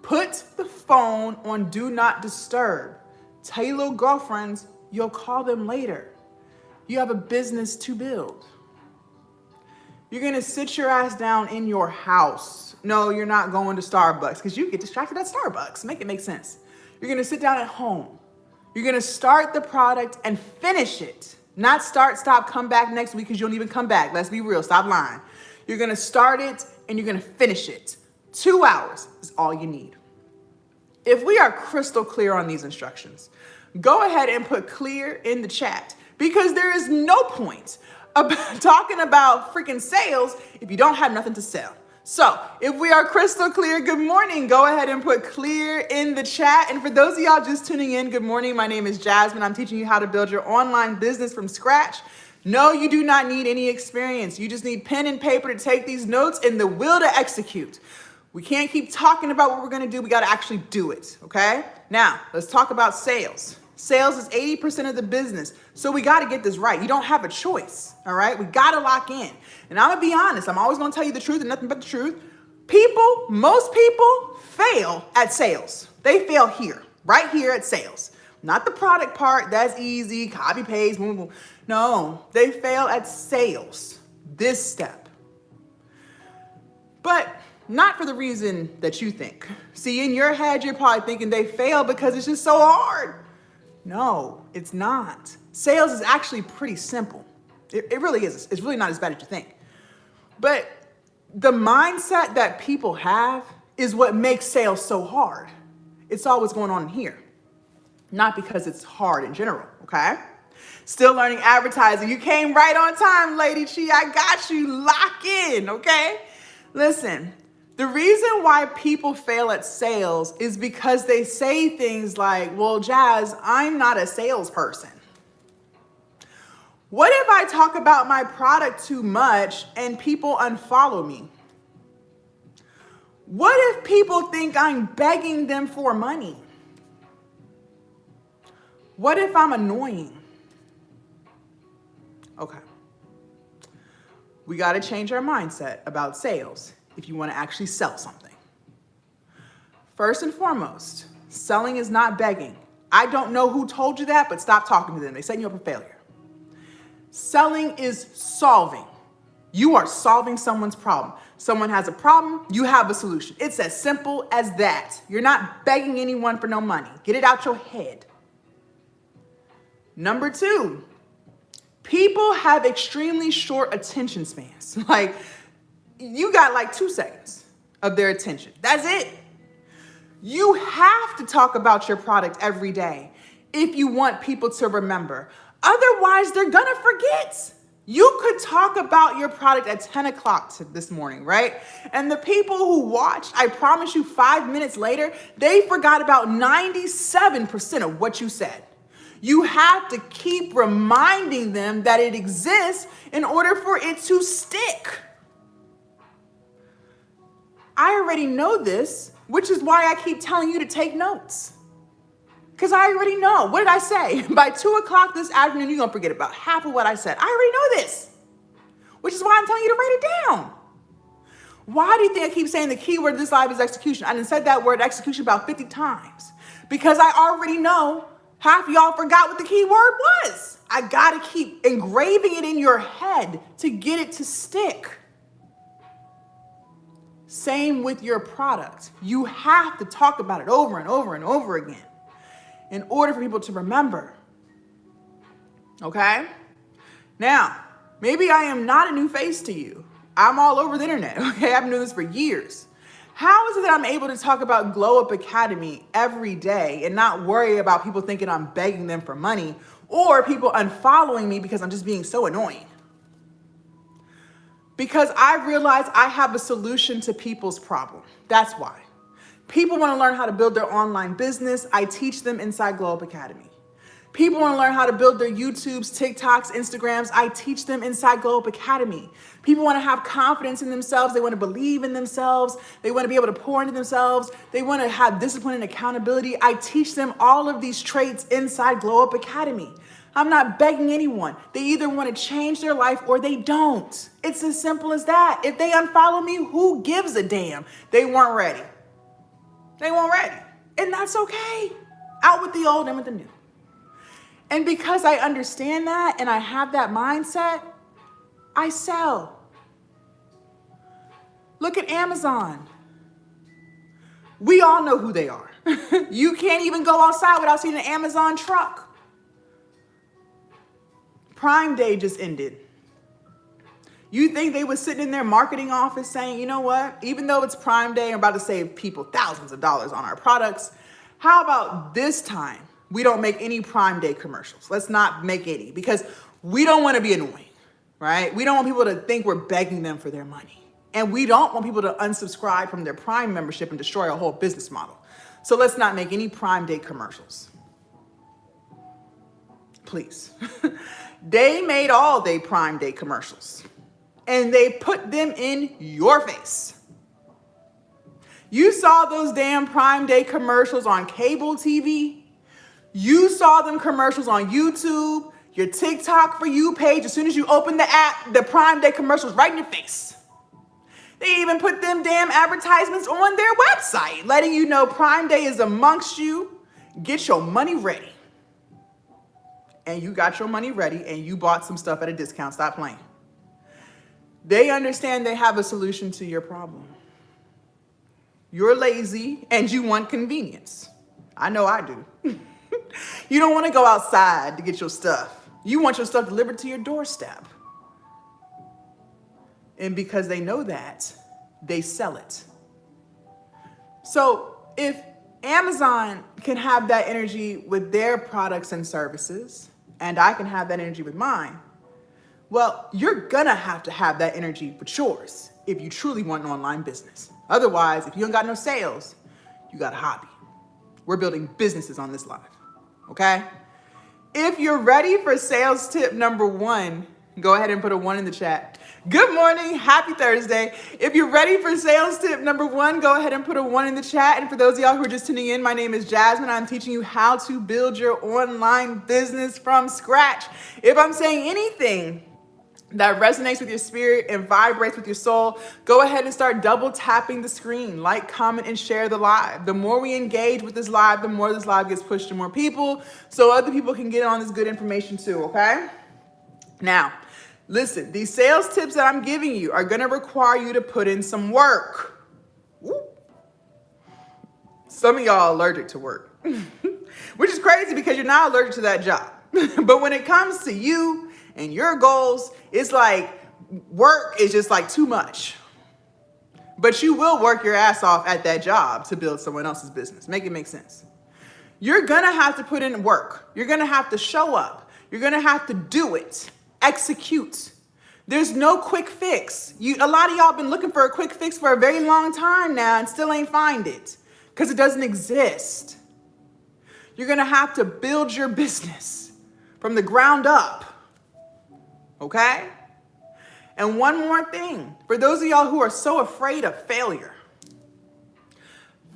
Put the phone on do not disturb. Tell your little girlfriends you'll call them later. You have a business to build. You're gonna sit your ass down in your house. No, you're not going to Starbucks because you get distracted at Starbucks. Make it make sense. You're gonna sit down at home. You're gonna start the product and finish it. Not start, stop, come back next week because you don't even come back. Let's be real, stop lying. You're gonna start it and you're gonna finish it. 2 hours is all you need. If we are crystal clear on these instructions, go ahead and put clear in the chat, because there is no point about talking about freaking sales if you don't have nothing to sell. So if we are crystal clear, good morning. Go ahead and put clear in the chat. And for those of y'all just tuning in, good morning. My name is Jasmine. I'm teaching you how to build your online business from scratch. No, you do not need any experience. You just need pen and paper to take these notes and the will to execute. We can't keep talking about what we're gonna do. We gotta actually do it, okay? Now, let's talk about sales. Sales is 80% of the business. So we gotta get this right. You don't have a choice, all right? We gotta lock in. And I'm gonna be honest, I'm always gonna tell you the truth and nothing but the truth. Most people fail at sales. They fail here, right here at sales. Not the product part, that's easy, copy, paste, boom, boom. No, they fail at sales, this step. But not for the reason that you think. See, in your head, you're probably thinking they fail because it's just so hard. No, it's not. Sales is actually pretty simple. It really is. It's really not as bad as you think. But the mindset that people have is what makes sales so hard. It's all what's going on in here. Not because it's hard in general, okay? Still learning advertising. You came right on time, Lady Chi. I got you. Lock in, okay? Listen. The reason why people fail at sales is because they say things like, well, Jazz, I'm not a salesperson. What if I talk about my product too much and people unfollow me? What if people think I'm begging them for money? What if I'm annoying? Okay. We got to change our mindset about sales if you want to actually sell something. First and foremost, selling is not begging. I don't know who told you that, but stop talking to them. They're setting you up for failure. Selling is solving. You are solving someone's problem. Someone has a problem, you have a solution. It's as simple as that. You're not begging anyone for no money. Get it out your head. Number 2, people have extremely short attention spans. Like, you got like 2 seconds of their attention. That's it. You have to talk about your product every day if you want people to remember. Otherwise, they're gonna forget. You could talk about your product at 10 o'clock this morning, right? And the people who watched, I promise you 5 minutes later, they forgot about 97% of what you said. You have to keep reminding them that it exists in order for it to stick. I already know this, which is why I keep telling you to take notes. Because I already know. What did I say? By 2 o'clock this afternoon, you're going to forget about half of what I said. I already know this, which is why I'm telling you to write it down. Why do you think I keep saying the key word of this live is execution? I done said that word execution about 50 times because I already know half of y'all forgot what the key word was. I got to keep engraving it in your head to get it to stick. Same with your product. You have to talk about it over and over and over again in order for people to remember. Okay? Now, maybe I am not a new face to you. I'm all over the internet, okay? I've been doing this for years. How is it that I'm able to talk about Glow Up Academy every day and not worry about people thinking I'm begging them for money or people unfollowing me because I'm just being so annoying? Because I realize I have a solution to people's problem. That's why. People want to learn how to build their online business. I teach them inside Glow Up Academy. People want to learn how to build their YouTubes, TikToks, Instagrams. I teach them inside Glow Up Academy. People want to have confidence in themselves. They want to believe in themselves. They want to be able to pour into themselves. They want to have discipline and accountability. I teach them all of these traits inside Glow Up Academy. I'm not begging anyone. They either want to change their life or they don't. It's as simple as that. If they unfollow me, who gives a damn? They weren't ready. They weren't ready. And that's okay. Out with the old, in with the new. And because I understand that and I have that mindset, I sell. Look at Amazon. We all know who they are. You can't even go outside without seeing an Amazon truck. Prime Day just ended. You think they were sitting in their marketing office saying, you know what, even though it's Prime Day, I'm about to save people thousands of dollars on our products. How about this time we don't make any Prime Day commercials? Let's not make any because we don't want to be annoying, right? We don't want people to think we're begging them for their money. And we don't want people to unsubscribe from their Prime membership and destroy our whole business model. So let's not make any Prime Day commercials. Please. They made all day Prime Day commercials. And they put them in your face. You saw those damn Prime Day commercials on cable TV. You saw them commercials on YouTube, your TikTok For You page. As soon as you open the app, the Prime Day commercials right in your face. They even put them damn advertisements on their website, letting you know Prime Day is amongst you. Get your money ready. And you got your money ready and you bought some stuff at a discount. Stop playing. They understand they have a solution to your problem. You're lazy and you want convenience. I know I do. You don't want to go outside to get your stuff. You want your stuff delivered to your doorstep. And because they know that, they sell it. So if Amazon can have that energy with their products and services, and I can have that energy with mine, well, you're gonna have to have that energy with yours if you truly want an online business. Otherwise, if you ain't got no sales, you got a hobby. We're building businesses on this live, okay? If you're ready for sales tip number 1, go ahead and put a 1 in the chat. Good morning, happy Thursday. If you're ready for sales tip number 1, go ahead and put a 1 in the chat. And for those of y'all who are just tuning in, my name is Jasmine. I'm teaching you how to build your online business from scratch. If I'm saying anything that resonates with your spirit and vibrates with your soul, go ahead and start double tapping the screen, like, comment, and share the live. The more we engage with this live, the more this live gets pushed to more people so other people can get on this good information too, okay? Now, listen, these sales tips that I'm giving you are gonna require you to put in some work. Woo. Some of y'all are allergic to work, which is crazy because you're not allergic to that job. But when it comes to you and your goals, it's like work is just like too much. But you will work your ass off at that job to build someone else's business. Make it make sense. You're gonna have to put in work. You're gonna have to show up. You're gonna have to do it. Execute. There's no quick fix. A lot of y'all been looking for a quick fix for a very long time now and still ain't find it because it doesn't exist. You're gonna have to build your business from the ground up, okay? And one more thing, for those of y'all who are so afraid of failure,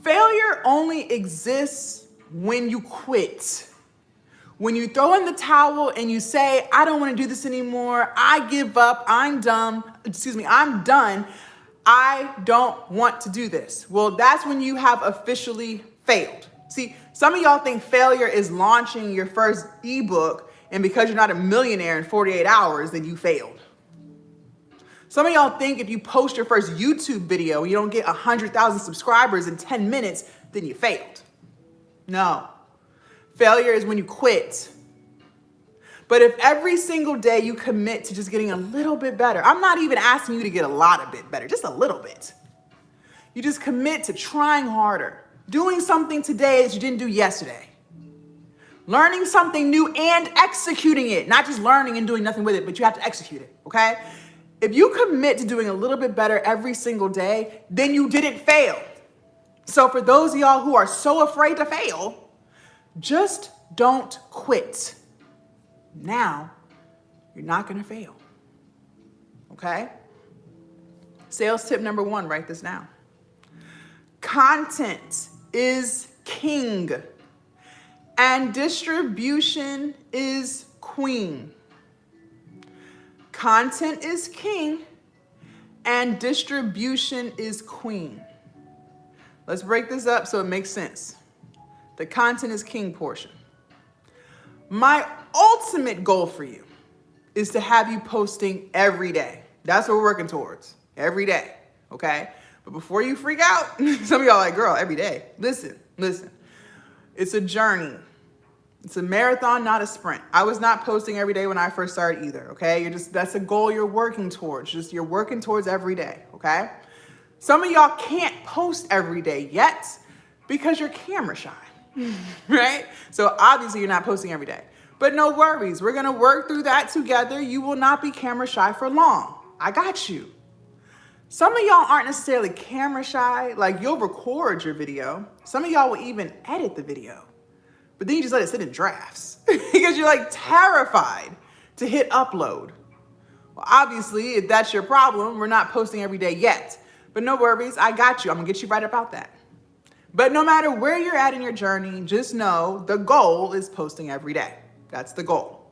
failure only exists when you quit. When you throw in the towel and you say, I don't want to do this anymore, I give up, I'm done, I don't want to do this. Well, that's when you have officially failed. See, some of y'all think failure is launching your first ebook, and because you're not a millionaire in 48 hours, then you failed. Some of y'all think if you post your first YouTube video, you don't get 100,000 subscribers in 10 minutes, then you failed. No. Failure is when you quit. But if every single day you commit to just getting a little bit better, I'm not even asking you to get a lot of bit better, just a little bit. You just commit to trying harder, doing something today that you didn't do yesterday, learning something new and executing it, not just learning and doing nothing with it, but you have to execute it, okay? If you commit to doing a little bit better every single day, then you didn't fail. So for those of y'all who are so afraid to fail, just don't quit. Now, you're not gonna fail, okay? Sales tip number 1, write this down. Content is king and distribution is queen. Content is king and distribution is queen. Let's break this up so it makes sense. The content is king portion. My ultimate goal for you is to have you posting every day. That's what we're working towards, every day, okay? But before you freak out, some of y'all are like, girl, every day. Listen. It's a journey. It's a marathon, not a sprint. I was not posting every day when I first started either, okay? That's a goal you're working towards. You're working towards every day, okay? Some of y'all can't post every day yet because you're camera shy. Right? So obviously you're not posting every day, but no worries. We're going to work through that together. You will not be camera shy for long. I got you. Some of y'all aren't necessarily camera shy. Like you'll record your video. Some of y'all will even edit the video, but then you just let it sit in drafts because you're like terrified to hit upload. Well, obviously if that's your problem, we're not posting every day yet, but no worries. I got you. I'm gonna get you right about that. But no matter where you're at in your journey, just know the goal is posting every day. That's the goal.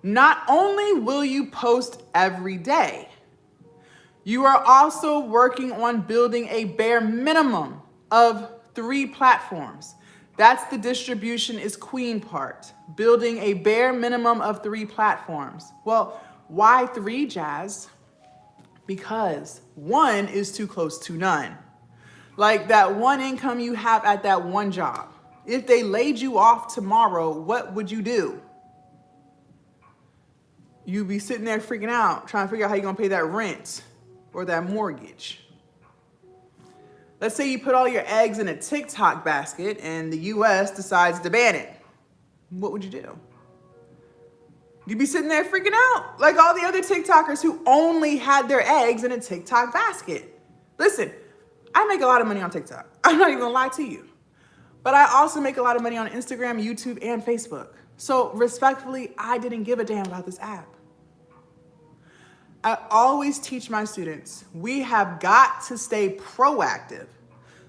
Not only will you post every day, you are also working on building a bare minimum of 3 platforms. That's the distribution is queen part. Building a bare minimum of 3 platforms. Well, why 3, Jazz? Because 1 is too close to none. Like that one income you have at that one job. If they laid you off tomorrow, what would you do? You'd be sitting there freaking out, trying to figure out how you're gonna pay that rent or that mortgage. Let's say you put all your eggs in a TikTok basket and the US decides to ban it. What would you do? You'd be sitting there freaking out like all the other TikTokers who only had their eggs in a TikTok basket. Listen, I make a lot of money on TikTok. I'm not even gonna lie to you. But I also make a lot of money on Instagram, YouTube, and Facebook. So respectfully, I didn't give a damn about this app. I always teach my students, we have got to stay proactive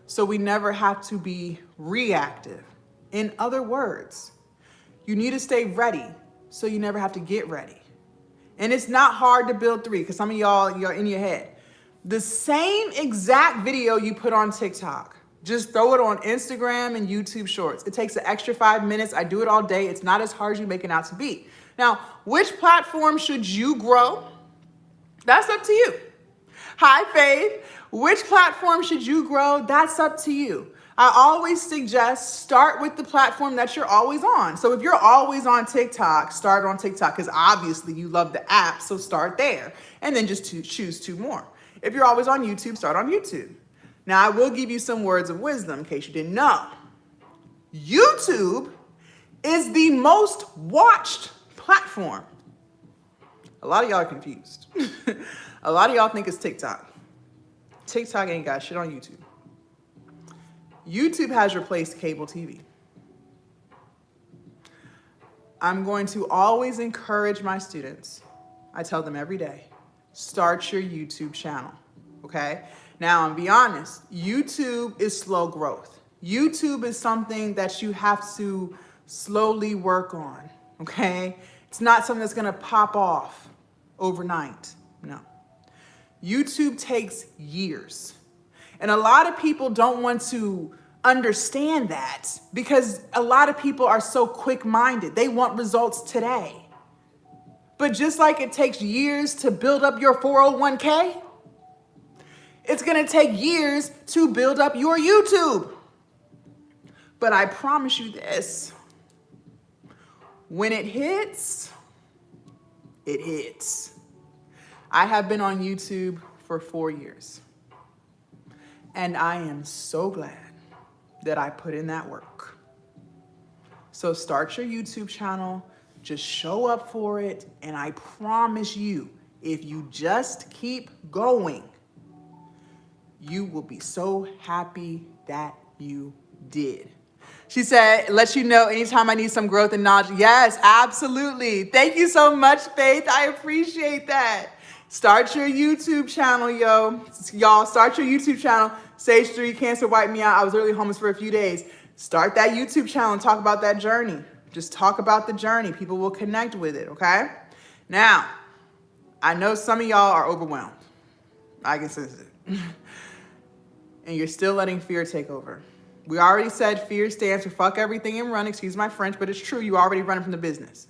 so we never have to be reactive. In other words, you need to stay ready so you never have to get ready. And it's not hard to build 3 because some of y'all, you're in your head. The same exact video you put on TikTok, just throw it on Instagram and YouTube Shorts. It takes an extra 5 minutes. I do it all day. It's not as hard as you make it out to be. Now, which platform should you grow? That's up to you. Hi, Faith. Which platform should you grow? That's up to you. I always suggest start with the platform that you're always on. So if you're always on TikTok, start on TikTok because obviously you love the app, so start there. And then just choose 2 more. If you're always on YouTube, start on YouTube. Now, I will give you some words of wisdom in case you didn't know. YouTube is the most watched platform. A lot of y'all are confused. A lot of y'all think it's TikTok. TikTok ain't got shit on YouTube. YouTube has replaced cable TV. I'm going to always encourage my students. I tell them every day, start your YouTube channel, okay? Now, I'll be honest, YouTube is slow growth. YouTube is something that you have to slowly work on, okay? It's not something that's gonna pop off overnight, no. YouTube takes years. And a lot of people don't want to understand that because a lot of people are so quick-minded. They want results today. But just like it takes years to build up your 401k, it's gonna take years to build up your YouTube. But I promise you this, when it hits, it hits. I have been on YouTube for 4 years, and I am so glad that I put in that work. So start your YouTube channel, just show up for it, and I promise you, if you just keep going, you will be so happy that you did. She said, let you know anytime I need some growth and knowledge. Yes, absolutely. Thank you so much, Faith. I appreciate that. Start your YouTube channel, yo. Y'all, start your YouTube channel. Stage 3, cancer wiped me out. I was literally homeless for a few days. Start that YouTube channel and talk about that journey. Just talk about the journey. People will connect with it, okay? Now, I know some of y'all are overwhelmed. I can sense it. And you're still letting fear take over. We already said fear stands for fuck everything and run. Excuse my French, but it's true. You already running from the business.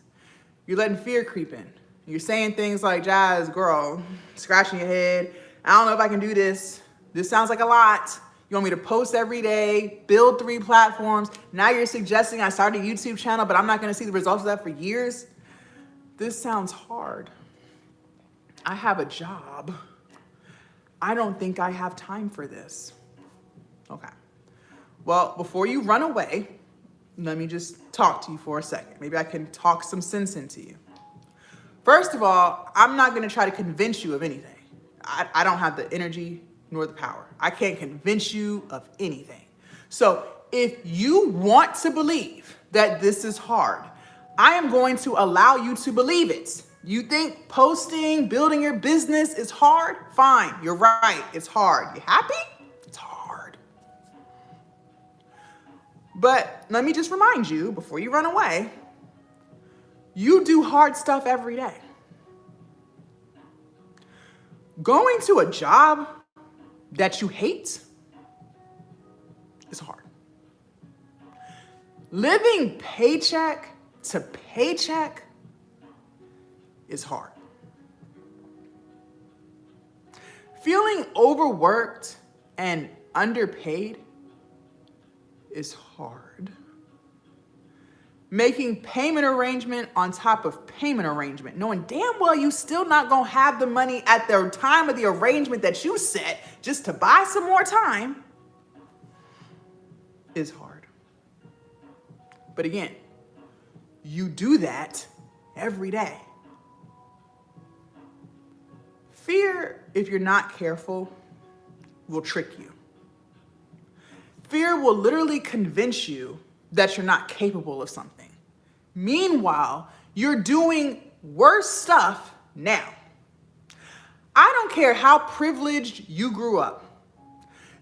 You're letting fear creep in. You're saying things like, Jazz, girl, scratching your head. I don't know if I can do this. This sounds like a lot. You want me to post every day, build 3 platforms. Now you're suggesting I start a YouTube channel, but I'm not going to see the results of that for years. This sounds hard. I have a job. I don't think I have time for this. Okay. Well, before you run away, let me just talk to you for a second. Maybe I can talk some sense into you. First of all, I'm not going to try to convince you of anything. I don't have the energy nor the power. I can't convince you of anything. So if you want to believe that this is hard, I am going to allow you to believe it. You think posting, building your business is hard? Fine, you're right, it's hard. You happy? It's hard. But let me just remind you, before you run away, you do hard stuff every day. Going to a job that you hate is hard. Living paycheck to paycheck is hard. Feeling overworked and underpaid is hard. Making payment arrangement on top of payment arrangement, knowing damn well you still not gonna have the money at the time of the arrangement that you set just to buy some more time, is hard. But again, you do that every day. Fear, if you're not careful, will trick you. Fear will literally convince you that you're not capable of something. Meanwhile, you're doing worse stuff now. I don't care how privileged you grew up.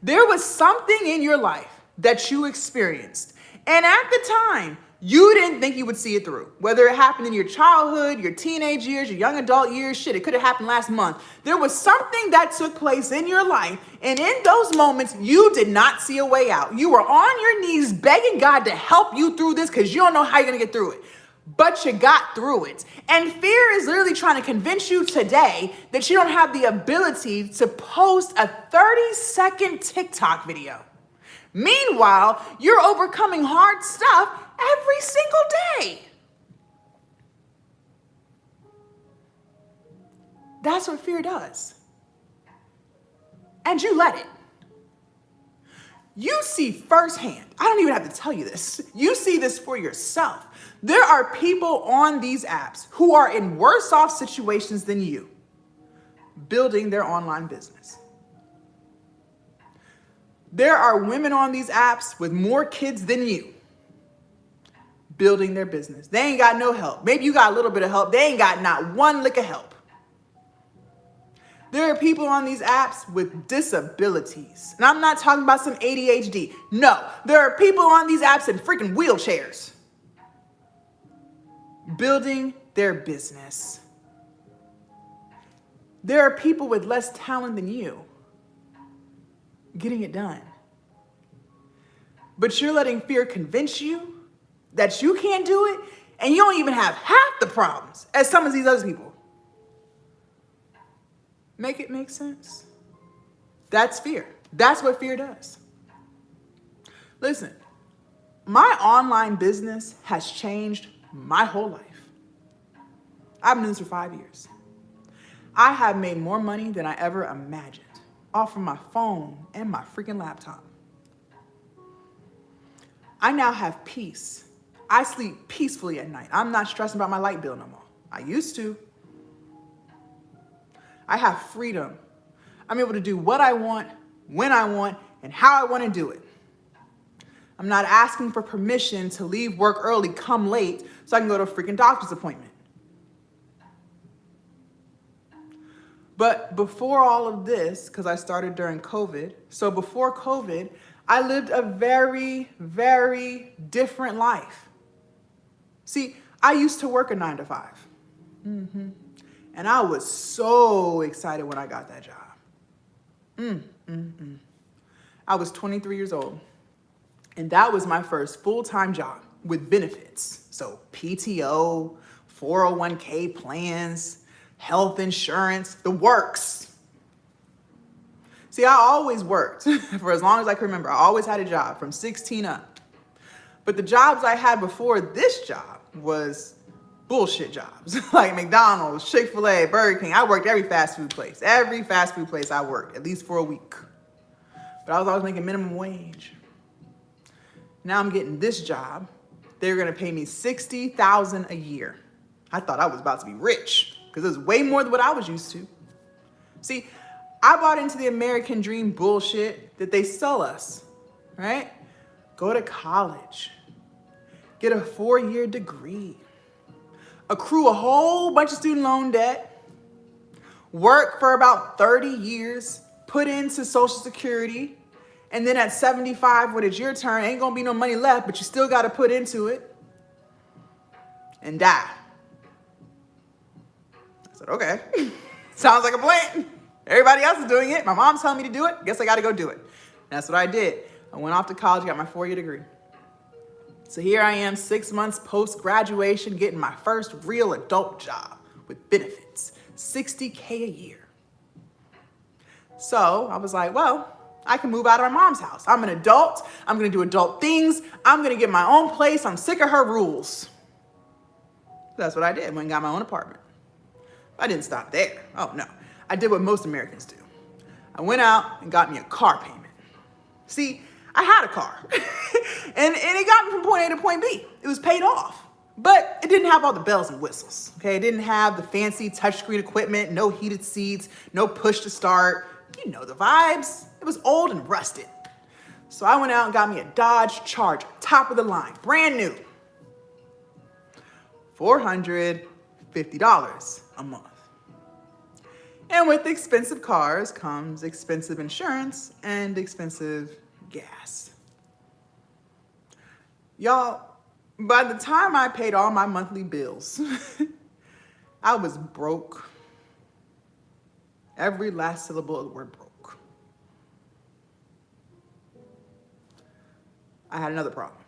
There was something in your life that you experienced. And at the time, you didn't think you would see it through. Whether it happened in your childhood, your teenage years, your young adult years, shit, it could have happened last month. There was something that took place in your life, and in those moments, you did not see a way out. You were on your knees begging God to help you through this because you don't know how you're gonna get through it. But you got through it. And fear is literally trying to convince you today that you don't have the ability to post a 30-second TikTok video. Meanwhile, you're overcoming hard stuff every single day. That's what fear does. and you let it. You see firsthand, I don't even have to tell you this, you see this for yourself. There are people on these apps who are in worse off situations than you, building their online business. There are women on these apps with more kids than you, building their business. They ain't got no help. Maybe you got a little bit of help. They ain't got not one lick of help. There are people on these apps with disabilities. And I'm not talking about some ADHD. No, there are people on these apps in freaking wheelchairs, building their business. There are people with less talent than you, getting it done. But you're letting fear convince you that you can't do it, and you don't even have half the problems as some of these other people. Make it make sense? That's fear. That's what fear does. Listen, my online business has changed my whole life. I've been doing this for 5 years. I have made more money than I ever imagined off of my phone and my freaking laptop. I now have peace. I sleep peacefully at night. I'm not stressing about my light bill no more. I used to. I have freedom. I'm able to do what I want, when I want, and how I want to do it. I'm not asking for permission to leave work early, come late, so I can go to a freaking doctor's appointment. But before all of this, because I started during COVID, so before COVID, I lived a very, very different life. See, I used to work a 9 to 5. And I was so excited when I got that job. I was 23 years old. And that was my first full-time job with benefits. So PTO, 401k plans, health insurance, the works. See, I always worked for as long as I can remember. I always had a job from 16 up. But the jobs I had before this job was bullshit jobs like McDonald's, Chick-fil-A, Burger King. I worked every fast food place. Every fast food place I worked, at least for a week. But I was always making minimum wage. Now I'm getting this job. They were gonna pay me $60,000 a year. I thought I was about to be rich because it was way more than what I was used to. See, I bought into the American dream bullshit that they sell us, right? Go to college, get a 4-year degree, accrue a whole bunch of student loan debt, work for about 30 years, put into Social Security, and then at 75, when it's your turn, ain't gonna be no money left, but you still gotta put into it, and die. I said, okay, sounds like a plan. Everybody else is doing it. My mom's telling me to do it. Guess I gotta go do it. And that's what I did. I went off to college, got my 4-year degree. So here I am 6 months post-graduation, getting my first real adult job with benefits, $60K a year. So I was like, well, I can move out of my mom's house. I'm an adult. I'm gonna do adult things. I'm gonna get my own place. I'm sick of her rules. That's what I did. Went and got my own apartment. I didn't stop there. Oh no, I did what most Americans do. I went out and got me a car payment. See, I had a car and it got me from point A to point B. It was paid off, but it didn't have all the bells and whistles. Okay, it didn't have the fancy touchscreen equipment, no heated seats, no push to start. You know the vibes. It was old and rusted. So I went out and got me a Dodge Charger, top of the line, brand new. $450 a month. And with expensive cars comes expensive insurance and expensive gas. Y'all, by the time I paid all my monthly bills, I was broke. Every last syllable of the word broke. I had another problem.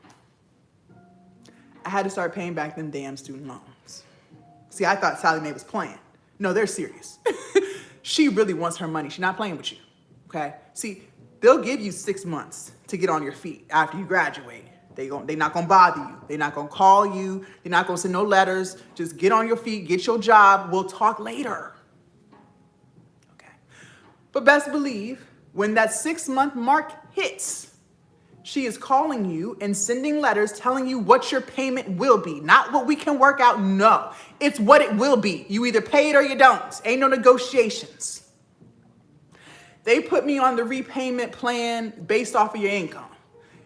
I had to start paying back them damn student loans. See, I thought Sally Mae was playing. No, they're serious. She really wants her money. She's not playing with you, okay? See, they'll give you 6 months to get on your feet after you graduate. They're not gonna bother you. They're not gonna call you. They're not gonna send no letters. Just get on your feet, get your job. We'll talk later. Okay. But best believe When that 6-month mark hits, she is calling you and sending letters telling you what your payment will be. Not what we can work out, no. It's what it will be. You either pay it or you don't. Ain't no negotiations. They put me on the repayment plan based off of your income.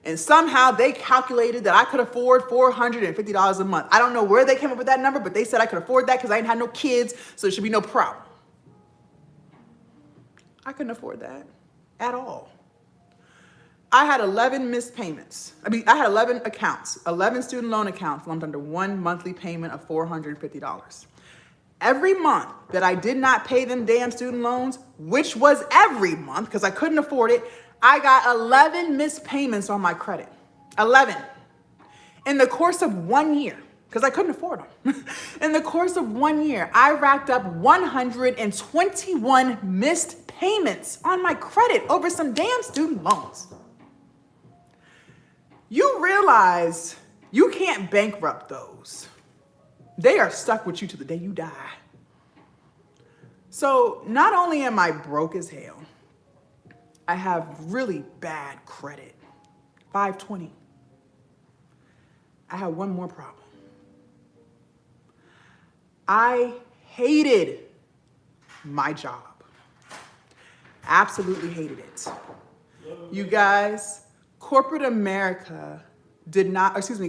And somehow they calculated that I could afford $450 a month. I don't know where they came up with that number, but they said I could afford that because I didn't have no kids, so it should be no problem. I couldn't afford that at all. I had 11 missed payments. I had 11 accounts, 11 student loan accounts lumped under one monthly payment of $450. Every month that I did not pay them damn student loans, which was every month because I couldn't afford it, I got 11 missed payments on my credit. 11. In the course of 1 year, because I couldn't afford them. In the course of 1 year, I racked up 121 missed payments on my credit over some damn student loans. You realize you can't bankrupt those. They are stuck with you to the day you die. So not only am I broke as hell, I have really bad credit, 520. I have one more problem. I hated my job. Absolutely hated it. You guys, corporate America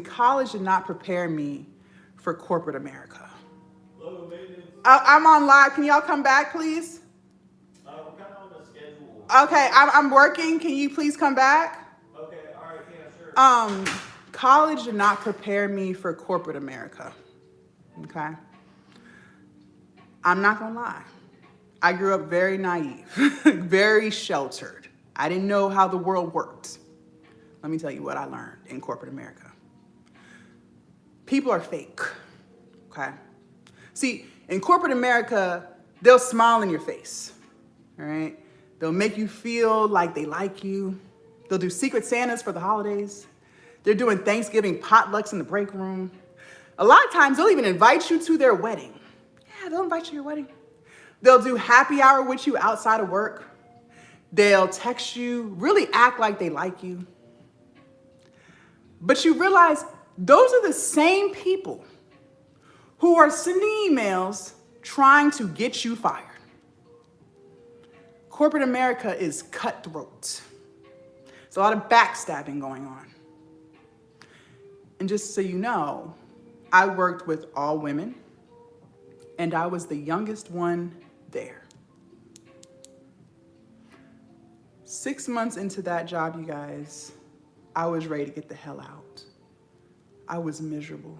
college did not prepare me for corporate America. I'm on live. Can y'all come back, please? We're kind of on the schedule. Okay, I'm working. Can you please come back? Okay, all right, yeah, sure. College did not prepare me for corporate America. Okay? I'm not gonna lie. I grew up very naive, very sheltered. I didn't know how the world worked. Let me tell you what I learned in corporate America. People are fake, okay? See, in corporate America, they'll smile in your face, all right? They'll make you feel like they like you. They'll do Secret Santas for the holidays. They're doing Thanksgiving potlucks in the break room. A lot of times, they'll even invite you to their wedding. Yeah, they'll invite you to your wedding. They'll do happy hour with you outside of work. They'll text you, really act like they like you. But you realize those are the same people who are sending emails trying to get you fired. Corporate America is cutthroat. There's a lot of backstabbing going on. And just so you know, I worked with all women, and I was the youngest one there. 6 months into that job, you guys, I was ready to get the hell out. I was miserable.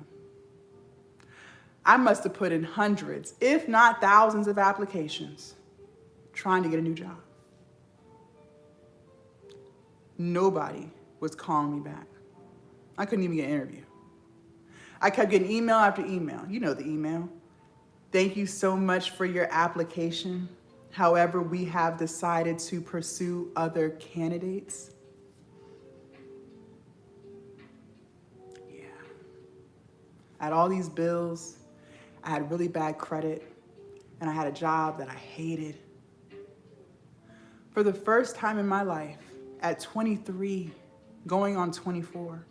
I must have put in hundreds, if not thousands of applications trying to get a new job. Nobody was calling me back. I couldn't even get an interview. I kept getting email after email. You know the email. Thank you so much for your application. However, we have decided to pursue other candidates. Yeah. I had all these bills. I had really bad credit. And I had a job that I hated. For the first time in my life, at 23, going on 24,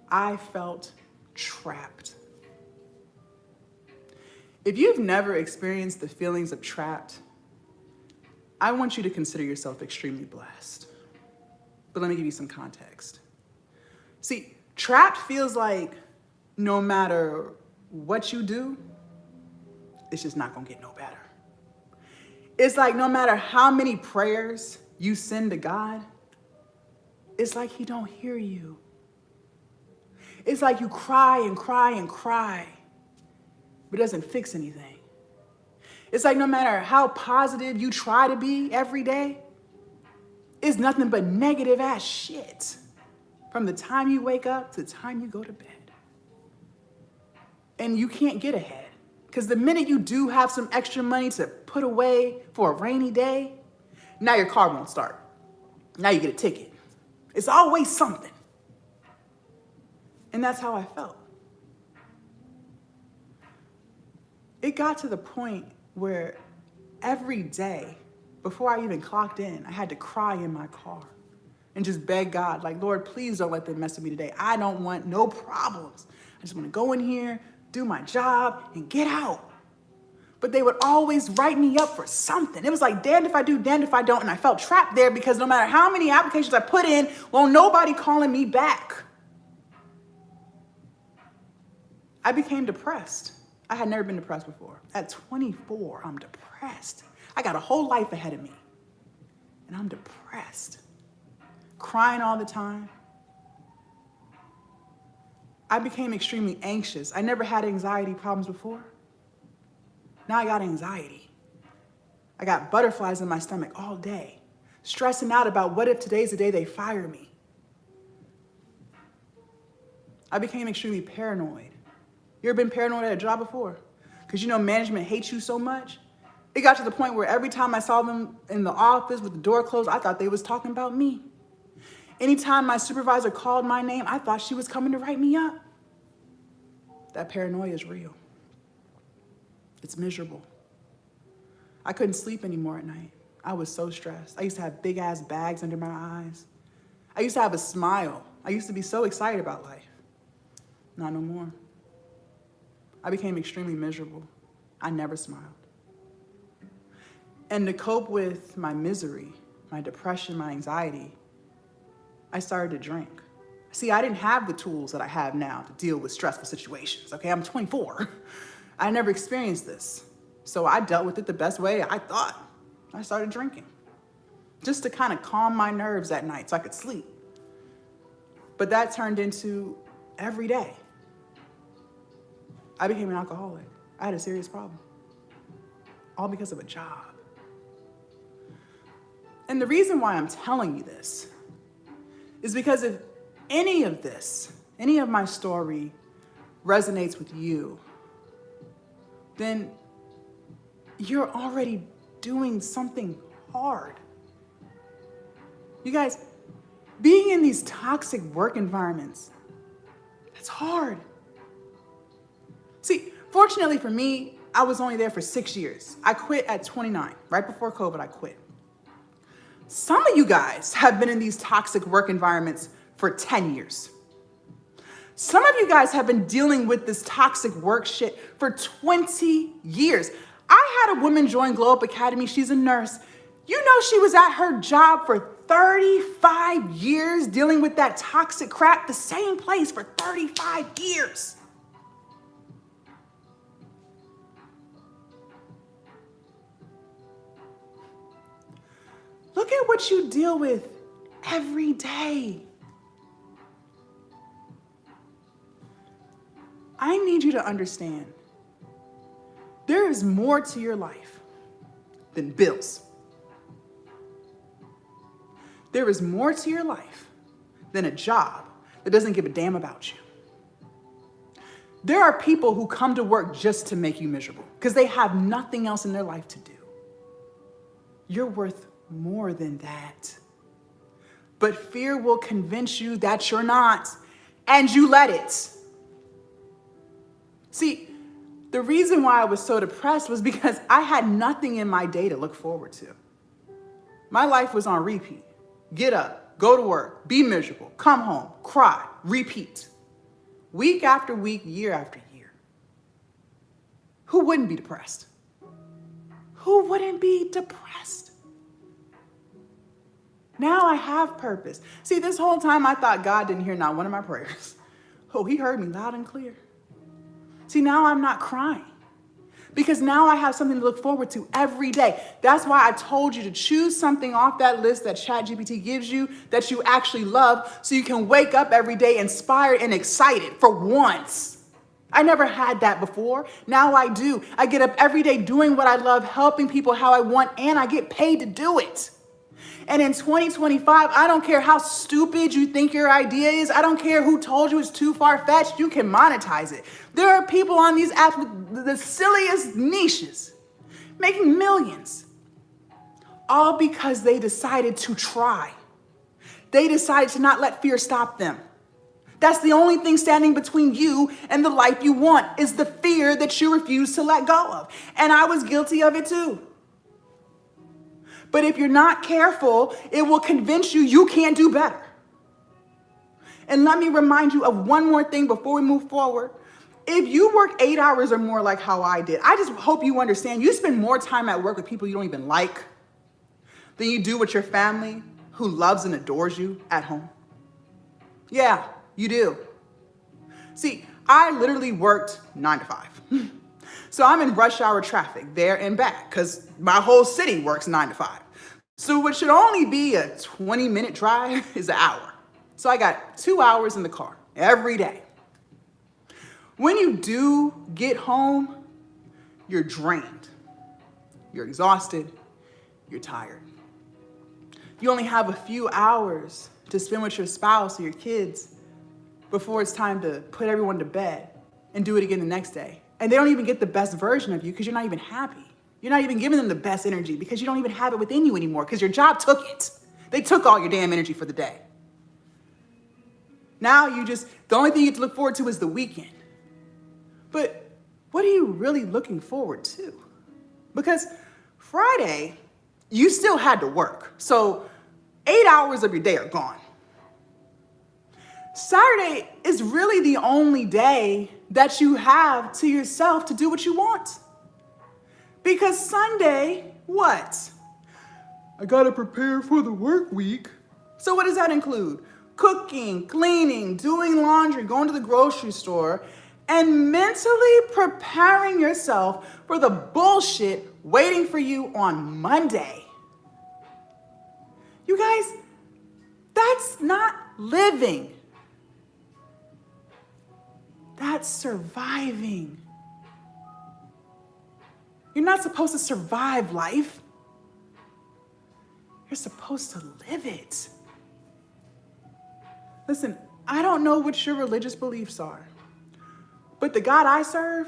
I felt trapped. If you've never experienced the feelings of trapped, I want you to consider yourself extremely blessed. But let me give you some context. See, trapped feels like no matter what you do, it's just not gonna get no better. It's like no matter how many prayers you send to God, it's like he don't hear you. It's like you cry and cry and cry, but it doesn't fix anything. It's like no matter how positive you try to be every day, it's nothing but negative ass shit from the time you wake up to the time you go to bed. And you can't get ahead because the minute you do have some extra money to put away for a rainy day, now your car won't start. Now you get a ticket. It's always something. And that's how I felt. It got to the point where every day Before I even clocked in, I had to cry in my car and just beg God, like, Lord, please don't let them mess with me today. I don't want no problems. I just want to go in here, do my job, and get out. But they would always write me up for something. It was like, damned if I do, damned if I don't. And I felt trapped there because no matter how many applications I put in, well, nobody calling me back. I became depressed. I had never been depressed before. At 24, I'm depressed. I got a whole life ahead of me. And I'm depressed. Crying all the time. I became extremely anxious. I never had anxiety problems before. Now I got anxiety. I got butterflies in my stomach all day, stressing out about what if today's the day they fire me. I became extremely paranoid. You ever been paranoid at a job before? Because you know management hates you so much. It got to the point where every time I saw them in the office with the door closed, I thought they was talking about me. Anytime my supervisor called my name, I thought she was coming to write me up. That paranoia is real. It's miserable. I couldn't sleep anymore at night. I was so stressed. I used to have big ass bags under my eyes. I used to have a smile. I used to be so excited about life. Not no more. I became extremely miserable. I never smiled. And to cope with my misery, my depression, my anxiety, I started to drink. See, I didn't have the tools that I have now to deal with stressful situations, okay? I'm 24. I never experienced this. So I dealt with it the best way I thought. I started drinking just to kind of calm my nerves at night so I could sleep. But that turned into every day. I became an alcoholic. I had a serious problem. All because of a job. And the reason why I'm telling you this is because if any of this, any of my story resonates with you, then you're already doing something hard. You guys, being in these toxic work environments, that's hard. See, fortunately for me, I was only there for 6 years. I quit at 29. Right before COVID, I quit. Some of you guys have been in these toxic work environments for 10 years. Some of you guys have been dealing with this toxic work shit for 20 years. I had a woman join Glow Up Academy. She's a nurse. You know she was at her job for 35 years dealing with that toxic crap, the same place for 35 years. Look at what you deal with every day. I need you to understand, there is more to your life than bills. There is more to your life than a job that doesn't give a damn about you. There are people who come to work just to make you miserable because they have nothing else in their life to do. You're worth more than that. But fear will convince you that you're not, and you let it. See, the reason why I was so depressed was because I had nothing in my day to look forward to. My life was on repeat. Get up, go to work, be miserable, come home, cry, repeat. Week after week, year after year. Who wouldn't be depressed? Who wouldn't be depressed? Now I have purpose. See, this whole time I thought God didn't hear not one of my prayers. Oh, he heard me loud and clear. See, now I'm not crying because now I have something to look forward to every day. That's why I told you to choose something off that list that ChatGPT gives you that you actually love so you can wake up every day inspired and excited for once. I never had that before. Now I do. I get up every day doing what I love, helping people how I want, and I get paid to do it. And in 2025, I don't care how stupid you think your idea is. I don't care who told you it's too far-fetched. You can monetize it. There are people on these apps with the silliest niches making millions, all because they decided to try. They decided to not let fear stop them. That's the only thing standing between you and the life you want is the fear that you refuse to let go of. And I was guilty of it too. But if you're not careful, it will convince you can't do better. And let me remind you of one more thing before we move forward. If you work 8 hours or more like how I did, I just hope you understand you spend more time at work with people you don't even like than you do with your family who loves and adores you at home. Yeah, you do. See, I literally worked 9 to 5. So I'm in rush hour traffic there and back because my whole city works 9 to 5. So what should only be a 20-minute drive is an hour. So I got 2 hours in the car every day. When you do get home, you're drained, you're exhausted, you're tired. You only have a few hours to spend with your spouse or your kids before it's time to put everyone to bed and do it again the next day. And they don't even get the best version of you because you're not even happy. You're not even giving them the best energy because you don't even have it within you anymore because your job took it. They took all your damn energy for the day. Now the only thing you get to look forward to is the weekend. But what are you really looking forward to? Because Friday, you still had to work. So 8 hours of your day are gone. Saturday is really the only day that you have to yourself to do what you want. Because Sunday, what? I gotta prepare for the work week. So what does that include? Cooking, cleaning, doing laundry, going to the grocery store, and mentally preparing yourself for the bullshit waiting for you on Monday. You guys, that's not living. That's surviving. You're not supposed to survive life. You're supposed to live it. Listen, I don't know what your religious beliefs are, but the God I serve,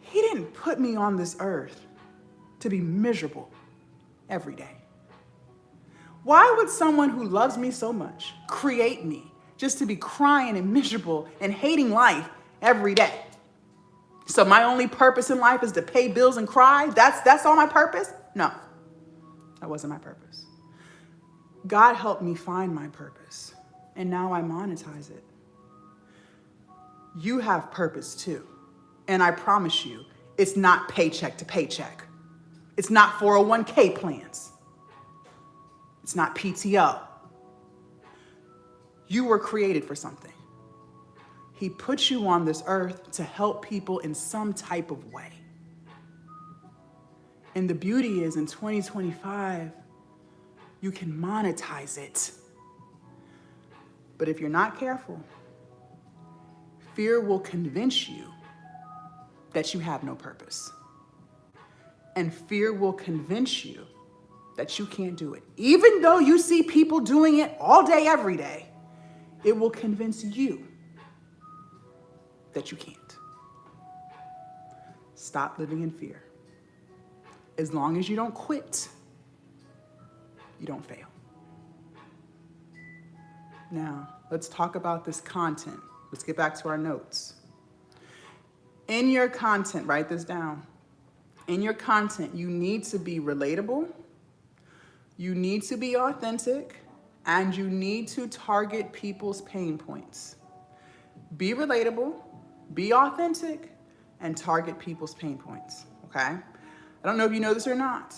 He didn't put me on this earth to be miserable every day. Why would someone who loves me so much create me just to be crying and miserable and hating life every day? So my only purpose in life is to pay bills and cry? That's all my purpose? No, that wasn't my purpose. God helped me find my purpose, and now I monetize it. You have purpose too, and I promise you, it's not paycheck to paycheck. It's not 401k plans. It's not PTO. You were created for something. He put you on this earth to help people in some type of way. And the beauty is in 2025, you can monetize it. But if you're not careful, fear will convince you that you have no purpose. And fear will convince you that you can't do it. Even though you see people doing it all day, every day, it will convince you that you can't. Stop living in fear. As long as you don't quit, you don't fail. Now, let's talk about this content. Let's get back to our notes. In your content, write this down. In your content, you need to be relatable, you need to be authentic, and you need to target people's pain points. Be relatable, be authentic, and target people's pain points, okay? I don't know if you know this or not,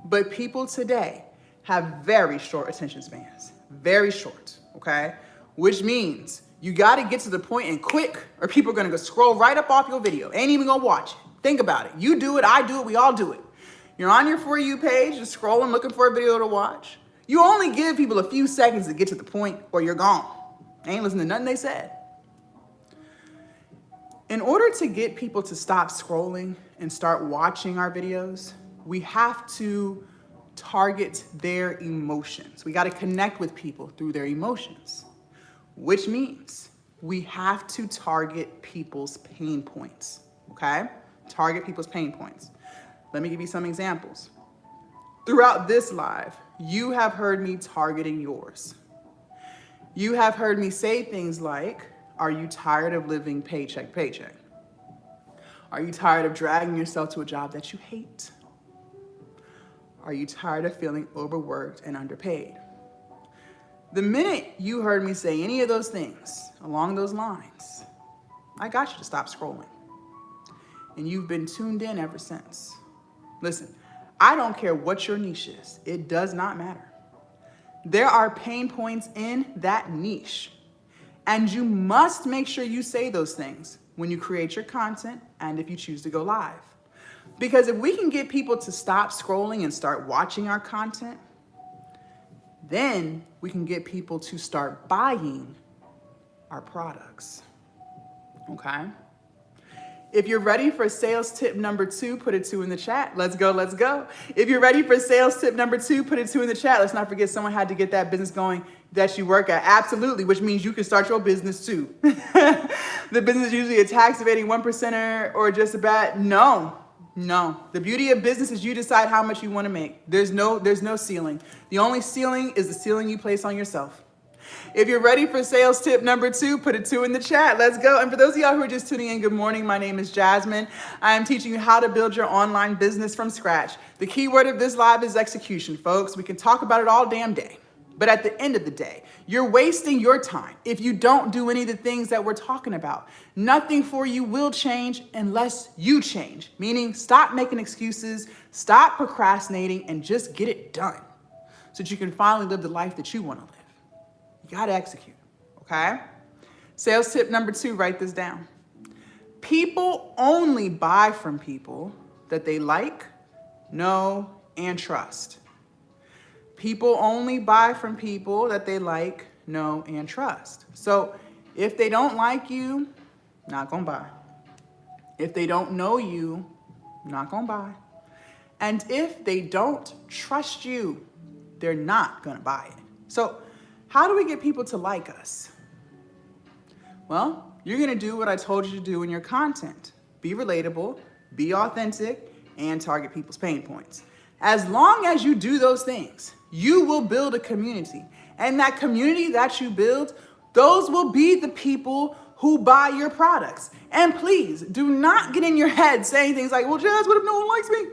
but people today have very short attention spans, very short, okay? Which means you gotta get to the point and quick, or people are gonna go scroll right up off your video, ain't even gonna watch it. Think about it. You do it, I do it, we all do it. You're on your For You page, just scrolling, looking for a video to watch. You only give people a few seconds to get to the point or you're gone. Ain't listening to nothing they said. In order to get people to stop scrolling and start watching our videos, we have to target their emotions. We got to connect with people through their emotions, which means we have to target people's pain points, okay? Target people's pain points. Let me give you some examples. Throughout this live, you have heard me targeting yours. You have heard me say things like, are you tired of living paycheck, paycheck? Are you tired of dragging yourself to a job that you hate? Are you tired of feeling overworked and underpaid? The minute you heard me say any of those things along those lines, I got you to stop scrolling. And you've been tuned in ever since. Listen, I don't care what your niche is. It does not matter. There are pain points in that niche. And you must make sure you say those things when you create your content and if you choose to go live. Because if we can get people to stop scrolling and start watching our content, then we can get people to start buying our products. Okay? If you're ready for sales tip number 2, put a 2 in the chat. Let's go, let's go. If you're ready for sales tip number 2, put a 2 in the chat. Let's not forget someone had to get that business going that you work at. Absolutely, which means you can start your business too. The business is usually a tax evading 1%er or just a bad, no. The beauty of business is you decide how much you want to make. There's no ceiling. The only ceiling is the ceiling you place on yourself. If you're ready for sales tip number 2, put a 2 in the chat. Let's go. And for those of y'all who are just tuning in, good morning. My name is Jasmine. I am teaching you how to build your online business from scratch. The key word of this live is execution, folks. We can talk about it all damn day. But at the end of the day, you're wasting your time if you don't do any of the things that we're talking about. Nothing for you will change unless you change, meaning stop making excuses, stop procrastinating, and just get it done so that you can finally live the life that you want to live. You got to execute, okay? Sales tip number 2, write this down. People only buy from people that they like, know, and trust. People only buy from people that they like, know, and trust. So if they don't like you, not gonna buy. If they don't know you, not gonna buy. And if they don't trust you, they're not gonna buy it. So how do we get people to like us? Well, you're gonna do what I told you to do in your content. Be relatable, be authentic, and target people's pain points. As long as you do those things, you will build a community. And that community that you build, those will be the people who buy your products. And please, do not get in your head saying things like, well, Jazz, what if no one likes me?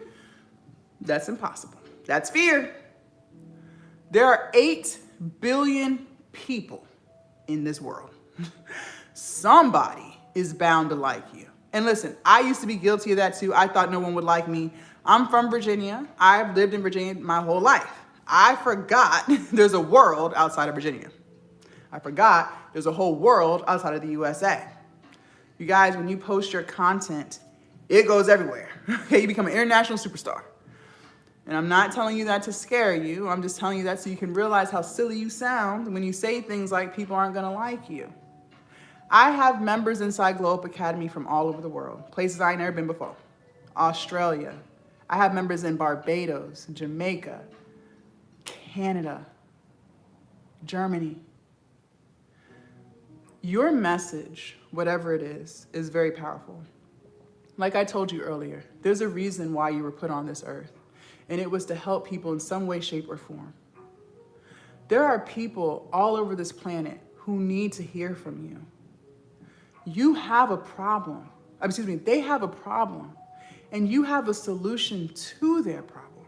That's impossible. That's fear. There are 8 billion people in this world. Somebody is bound to like you. And listen, I used to be guilty of that too. I thought no one would like me. I'm from Virginia. I've lived in Virginia my whole life. I forgot there's a world outside of Virginia. I forgot there's a whole world outside of the USA. You guys, when you post your content, it goes everywhere. Okay, you become an international superstar. And I'm not telling you that to scare you. I'm just telling you that so you can realize how silly you sound when you say things like people aren't gonna like you. I have members inside Glow Up Academy from all over the world, places I ain't never been before. Australia. I have members in Barbados, Jamaica, Canada, Germany. Your message, whatever it is very powerful. Like I told you earlier, there's a reason why you were put on this earth, and it was to help people in some way, shape, or form. There are people all over this planet who need to hear from you. You have a problem. They have a problem, and you have a solution to their problem.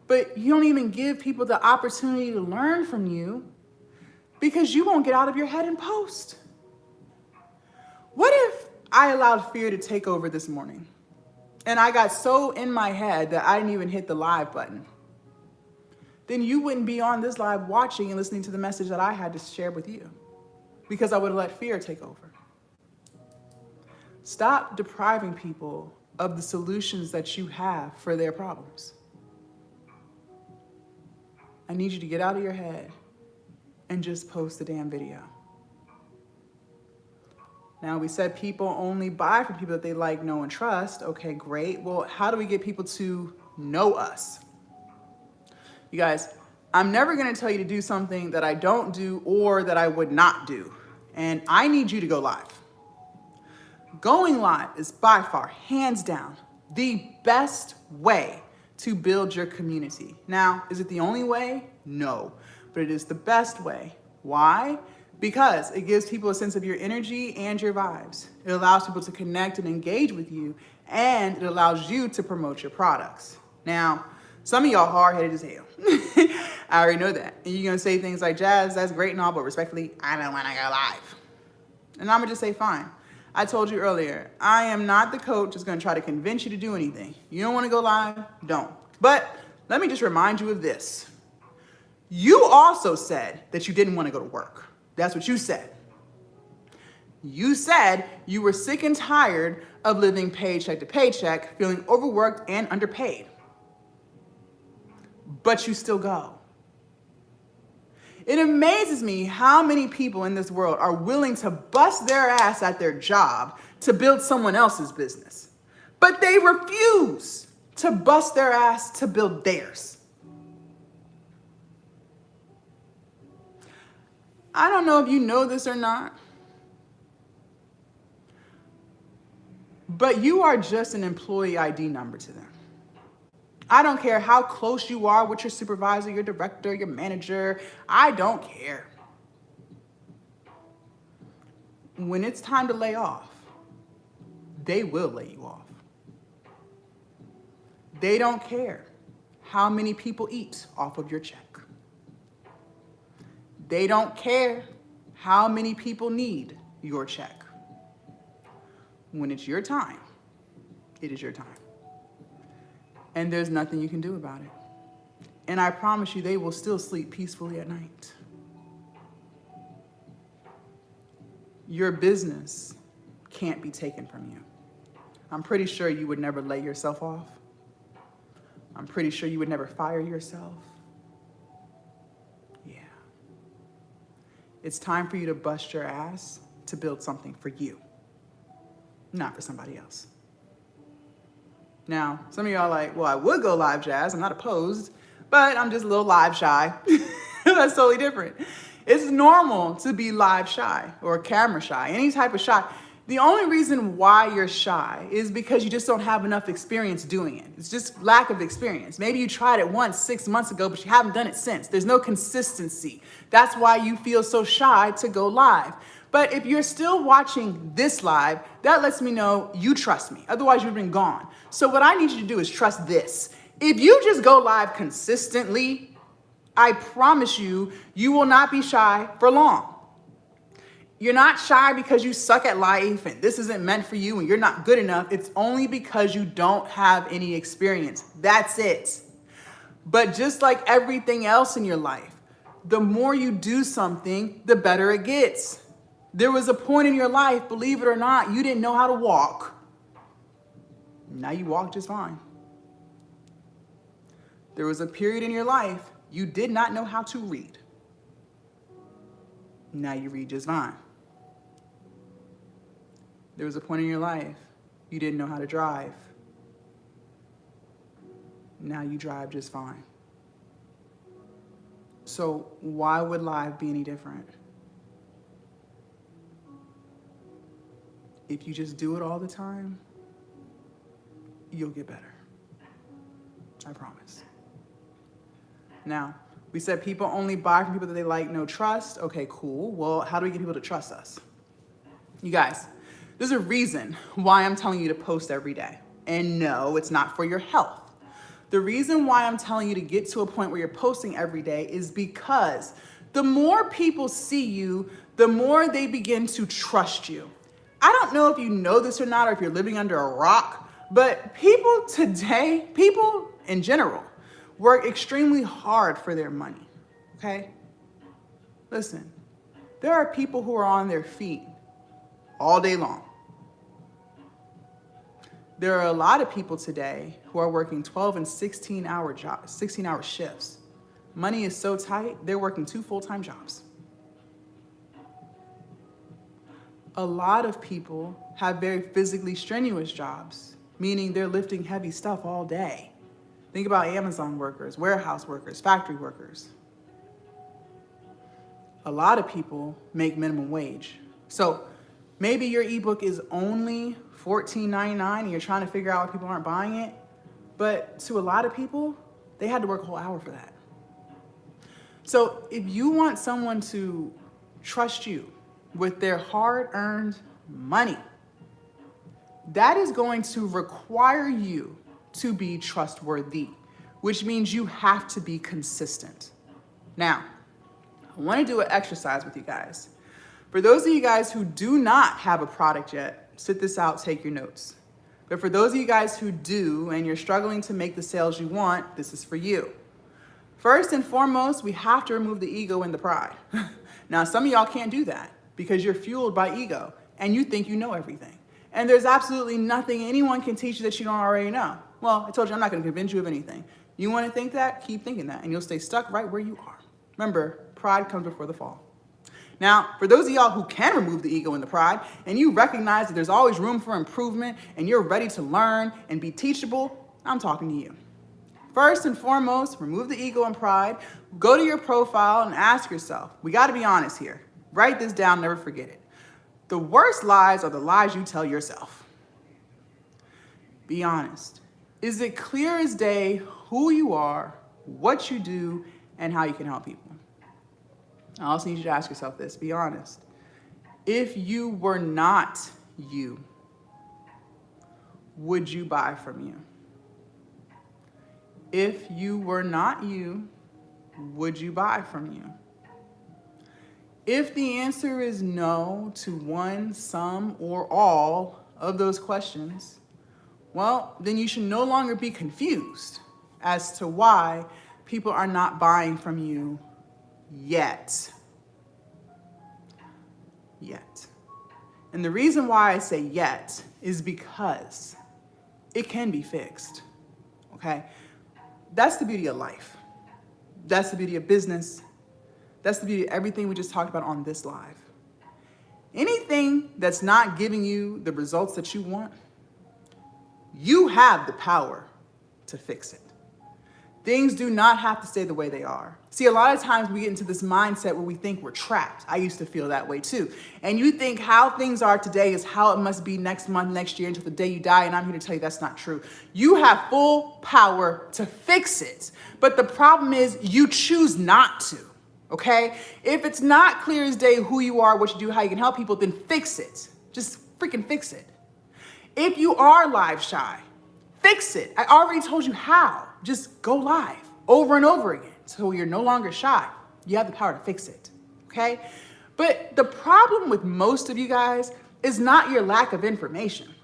But you don't even give people the opportunity to learn from you because you won't get out of your head and post. What if I allowed fear to take over this morning and I got so in my head that I didn't even hit the live button? Then you wouldn't be on this live watching and listening to the message that I had to share with you because I would have let fear take over. Stop depriving people of the solutions that you have for their problems. I need you to get out of your head and just post the damn video. Now, we said people only buy from people that they like, know, and trust. Okay, great. Well, how do we get people to know us? You guys, I'm never gonna tell you to do something that I don't do or that I would not do. And I need you to go live. Going live is by far, hands down, the best way to build your community. Now, is it the only way? No, but it is the best way. Why? Because it gives people a sense of your energy and your vibes. It allows people to connect and engage with you, and it allows you to promote your products. Now, Some of y'all hard-headed as hell. I already know that. And you're going to say things like, Jazz, that's great and all, but respectfully, I don't want to go live. And I'm going to just say, fine. I told you earlier, I am not the coach that's going to try to convince you to do anything. You don't want to go live? Don't. But let me just remind you of this. You also said that you didn't want to go to work. That's what you said. You said you were sick and tired of living paycheck to paycheck, feeling overworked and underpaid. But you still go. It amazes me how many people in this world are willing to bust their ass at their job to build someone else's business. But they refuse to bust their ass to build theirs. I don't know if you know this or not, but you are just an employee ID number to them. I don't care how close you are with your supervisor, your director, your manager. I don't care. When it's time to lay off, they will lay you off. They don't care how many people eat off of your check. They don't care how many people need your check. When it's your time, it is your time. And there's nothing you can do about it. And I promise you, they will still sleep peacefully at night. Your business can't be taken from you. I'm pretty sure you would never lay yourself off. I'm pretty sure you would never fire yourself. Yeah. It's time for you to bust your ass to build something for you, not for somebody else. Now, some of y'all are like, well, I would go live, Jazz. I'm not opposed, but I'm just a little live shy. That's totally different. It's normal to be live shy or camera shy, any type of shy. The only reason why you're shy is because you just don't have enough experience doing it. It's just lack of experience. Maybe you tried it once 6 months ago, but you haven't done it since. There's no consistency. That's why you feel so shy to go live. But if you're still watching this live, that lets me know you trust me. Otherwise, you've been gone. So what I need you to do is trust this. If you just go live consistently, I promise you, you will not be shy for long. You're not shy because you suck at life and this isn't meant for you and you're not good enough. It's only because you don't have any experience. That's it. But just like everything else in your life, the more you do something, the better it gets. There was a point in your life, believe it or not, you didn't know how to walk. Now you walk just fine. There was a period in your life you did not know how to read. Now you read just fine. There was a point in your life you didn't know how to drive. Now you drive just fine. So why would live be any different? If you just do it all the time, you'll get better. I promise. Now, we said people only buy from people that they like, no trust. Okay, cool. Well, how do we get people to trust us? You guys, there's a reason why I'm telling you to post every day. And no, it's not for your health. The reason why I'm telling you to get to a point where you're posting every day is because the more people see you, the more they begin to trust you. I don't know if you know this or not, or if you're living under a rock, but people today, people in general, work extremely hard for their money, okay? Listen, there are people who are on their feet all day long. There are a lot of people today who are working 12 and 16-hour jobs, 16-hour shifts. Money is so tight, they're working 2 full-time jobs. A lot of people have very physically strenuous jobs, meaning they're lifting heavy stuff all day. Think about Amazon workers, warehouse workers, factory workers. A lot of people make minimum wage. So maybe your ebook is only $14.99 and you're trying to figure out why people aren't buying it. But to a lot of people, they had to work a whole hour for that. So if you want someone to trust you with their hard-earned money, that is going to require you to be trustworthy, which means you have to be consistent. Now, I want to do an exercise with you guys. For those of you guys who do not have a product yet, sit this out, take your notes. But for those of you guys who do, and you're struggling to make the sales you want, this is for you. First and foremost, we have to remove the ego and the pride. Now, some of y'all can't do that because you're fueled by ego and you think you know everything. And there's absolutely nothing anyone can teach you that you don't already know. Well, I told you I'm not going to convince you of anything. You want to think that? Keep thinking that, and you'll stay stuck right where you are. Remember, pride comes before the fall. Now, for those of y'all who can remove the ego and the pride, and you recognize that there's always room for improvement, and you're ready to learn and be teachable, I'm talking to you. First and foremost, remove the ego and pride. Go to your profile and ask yourself, we got to be honest here. Write this down, never forget it. The worst lies are the lies you tell yourself. Be honest. Is it clear as day who you are, what you do, and how you can help people? I also need you to ask yourself this. Be honest. If you were not you, would you buy from you? If you were not you, would you buy from you? If the answer is no to one, some, or all of those questions, well, then you should no longer be confused as to why people are not buying from you yet. Yet. And the reason why I say yet is because it can be fixed, okay? That's the beauty of life. That's the beauty of business. That's the beauty of everything we just talked about on this live. Anything that's not giving you the results that you want, you have the power to fix it. Things do not have to stay the way they are. See, a lot of times we get into this mindset where we think we're trapped. I used to feel that way too. And you think how things are today is how it must be next month, next year, until the day you die. And I'm here to tell you that's not true. You have full power to fix it. But the problem is you choose not to, okay? If it's not clear as day who you are, what you do, how you can help people, then fix it. Just freaking fix it. If you are live shy, fix it. I already told you how. Just go live over and over again so you're no longer shy. You have the power to fix it, okay? But the problem with most of you guys is not your lack of information.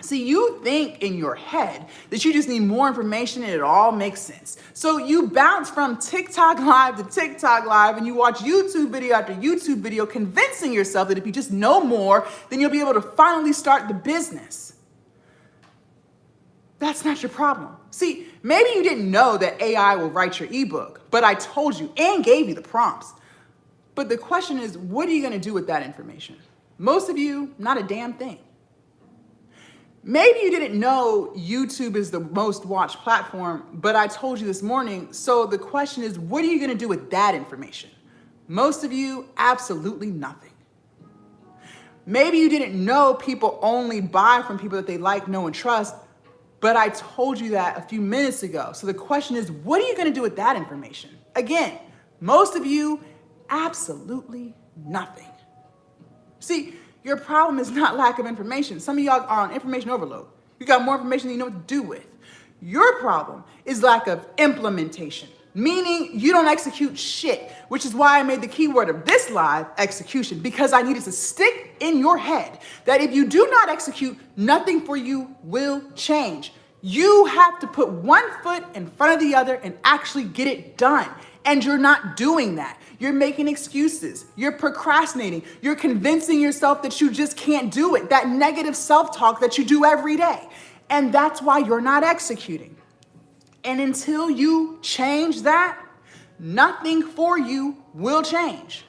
See, you think in your head that you just need more information and it all makes sense. So you bounce from TikTok live to TikTok live and you watch YouTube video after YouTube video, convincing yourself that if you just know more, then you'll be able to finally start the business. That's not your problem. See, maybe you didn't know that AI will write your ebook, but I told you and gave you the prompts. But the question is, what are you going to do with that information? Most of you, not a damn thing. Maybe you didn't know YouTube is the most watched platform, but I told you this morning. So the question is, what are you going to do with that information? Most of you, absolutely nothing. Maybe you didn't know people only buy from people that they like, know, and trust, but I told you that a few minutes ago. So the question is, what are you going to do with that information? Again, most of you, absolutely nothing. See, your problem is not lack of information. Some of y'all are on information overload. You got more information than you know what to do with. Your problem is lack of implementation, meaning you don't execute shit, which is why I made the keyword of this live execution, because I needed to stick in your head that if you do not execute, nothing for you will change. You have to put one foot in front of the other and actually get it done. And you're not doing that. You're making excuses. You're procrastinating. You're convincing yourself that you just can't do it. That negative self-talk that you do every day. And that's why you're not executing. And until you change that, nothing for you will change.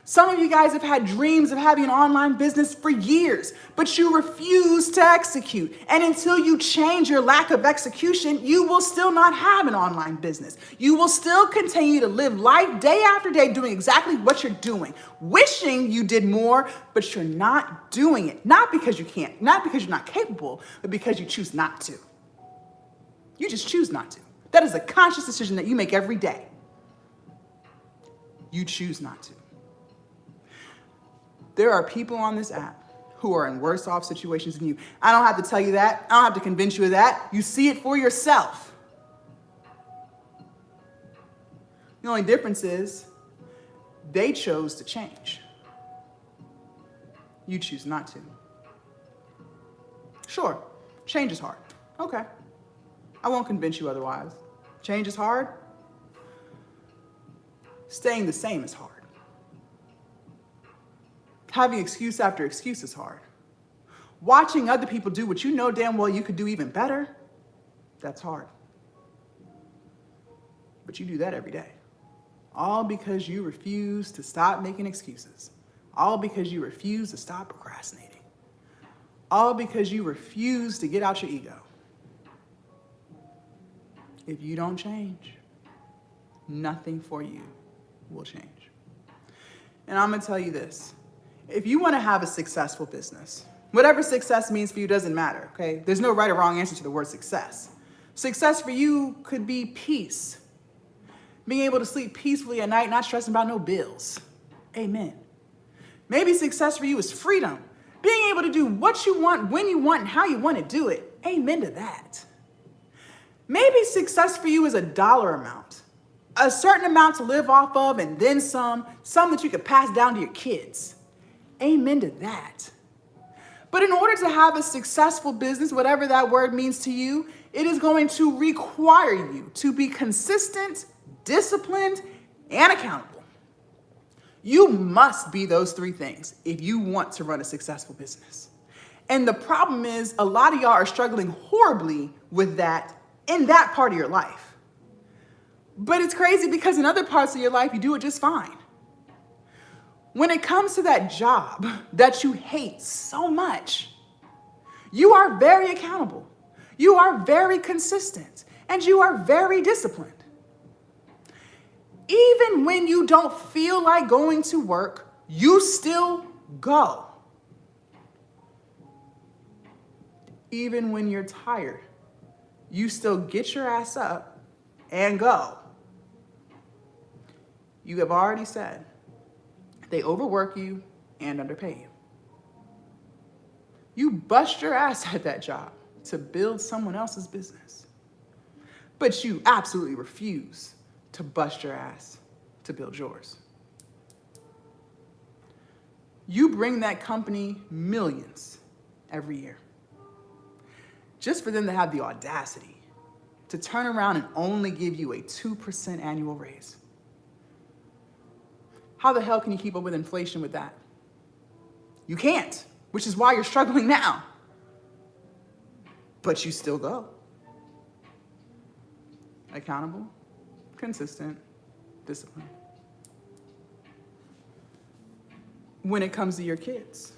Some of you guys have had dreams of having an online business for years, but you refuse to execute. And until you change your lack of execution, you will still not have an online business. You will still continue to live life day after day doing exactly what you're doing, wishing you did more, but you're not doing it. Not because you can't, not because you're not capable, but because you choose not to. You just choose not to. That is a conscious decision that you make every day. You choose not to. There are people on this app who are in worse off situations than you. I don't have to tell you that. I don't have to convince you of that. You see it for yourself. The only difference is they chose to change. You choose not to. Sure, change is hard. Okay. I won't convince you otherwise. Change is hard. Staying the same is hard. Having excuse after excuse is hard. Watching other people do what you know damn well you could do even better, that's hard. But you do that every day. All because you refuse to stop making excuses. All because you refuse to stop procrastinating. All because you refuse to get out your ego. If you don't change, nothing for you will change. And I'm gonna tell you this. If you wanna have a successful business, whatever success means for you doesn't matter, okay? There's no right or wrong answer to the word success. Success for you could be peace. Being able to sleep peacefully at night, not stressing about no bills. Amen. Maybe success for you is freedom. Being able to do what you want, when you want, and how you want to do it. Amen to that. Maybe success for you is a dollar amount. A certain amount to live off of and then some that you could pass down to your kids. Amen to that. But in order to have a successful business, whatever that word means to you, it is going to require you to be consistent, disciplined, and accountable. You must be those three things if you want to run a successful business. And the problem is a lot of y'all are struggling horribly with that in that part of your life. But it's crazy because in other parts of your life, you do it just fine. When it comes to that job that you hate so much, you are very accountable. You are very consistent, and you are very disciplined. Even when you don't feel like going to work, you still go. Even when you're tired, you still get your ass up and go. You have already said they overwork you and underpay you. You bust your ass at that job to build someone else's business, but you absolutely refuse to bust your ass to build yours. You bring that company millions every year just for them to have the audacity to turn around and only give you a 2% annual raise. How the hell can you keep up with inflation with that? You can't, which is why you're struggling now. But you still go. Accountable, consistent, disciplined. When it comes to your kids,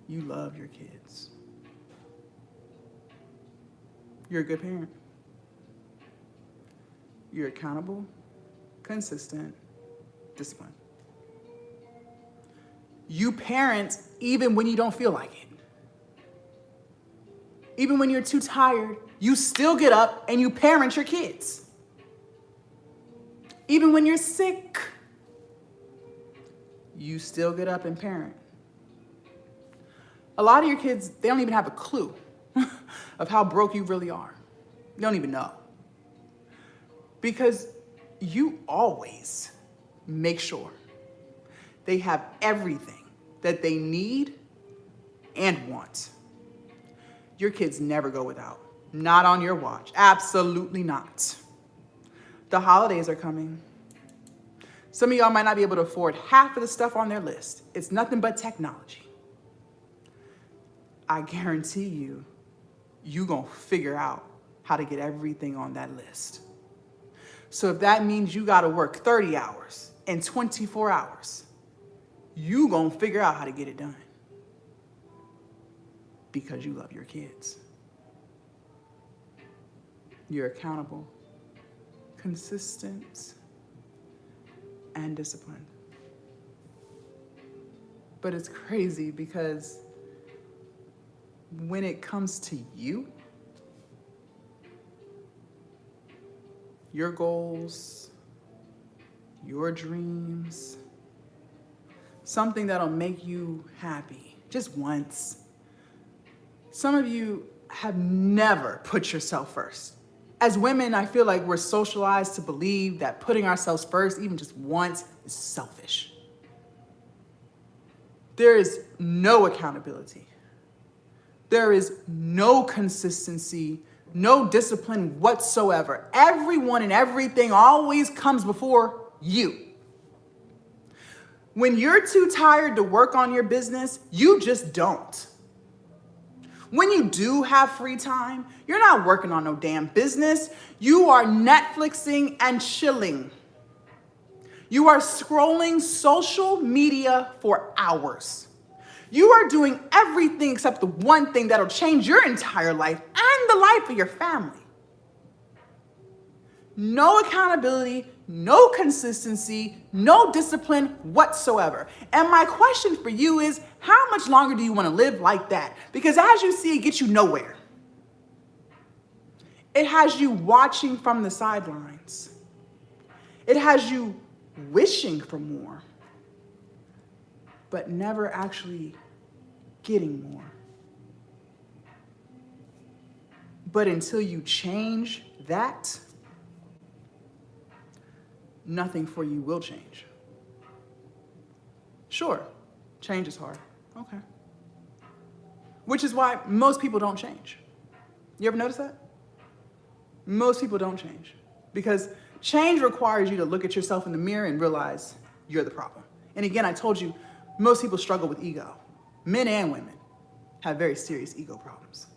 you love your kids. You're a good parent. You're accountable, consistent, disciplined. You parent even when you don't feel like it. Even when you're too tired, you still get up and you parent your kids. Even when you're sick, you still get up and parent. A lot of your kids, they don't even have a clue of how broke you really are. They don't even know. Because you always make sure they have everything that they need and want. Your kids never go without. Not on your watch. Absolutely not. The holidays are coming. Some of y'all might not be able to afford half of the stuff on their list. It's nothing but technology. I guarantee you, you're going to figure out how to get everything on that list. So if that means you got to work 30 hours in 24 hours, you're going to figure out how to get it done. Because you love your kids. You're accountable, consistent, and disciplined. But it's crazy because when it comes to you, your goals, your dreams, something that'll make you happy just once. Some of you have never put yourself first. As women, I feel like we're socialized to believe that putting ourselves first, even just once, is selfish. There is no accountability. There is no consistency, no discipline whatsoever. Everyone and everything always comes before you. When you're too tired to work on your business, you just don't. When you do have free time, you're not working on no damn business. You are Netflixing and chilling. You are scrolling social media for hours. You are doing everything except the one thing that'll change your entire life and the life of your family. No accountability, no consistency, no discipline whatsoever. And my question for you is, how much longer do you want to live like that? Because as you see, it gets you nowhere. It has you watching from the sidelines. It has you wishing for more, but never actually getting more. But until you change that, nothing for you will change. Sure, change is hard. Okay. Which is why most people don't change. You ever notice that? Most people don't change because change requires you to look at yourself in the mirror and realize you're the problem. And again, I told you, most people struggle with ego. Men and women have very serious ego problems.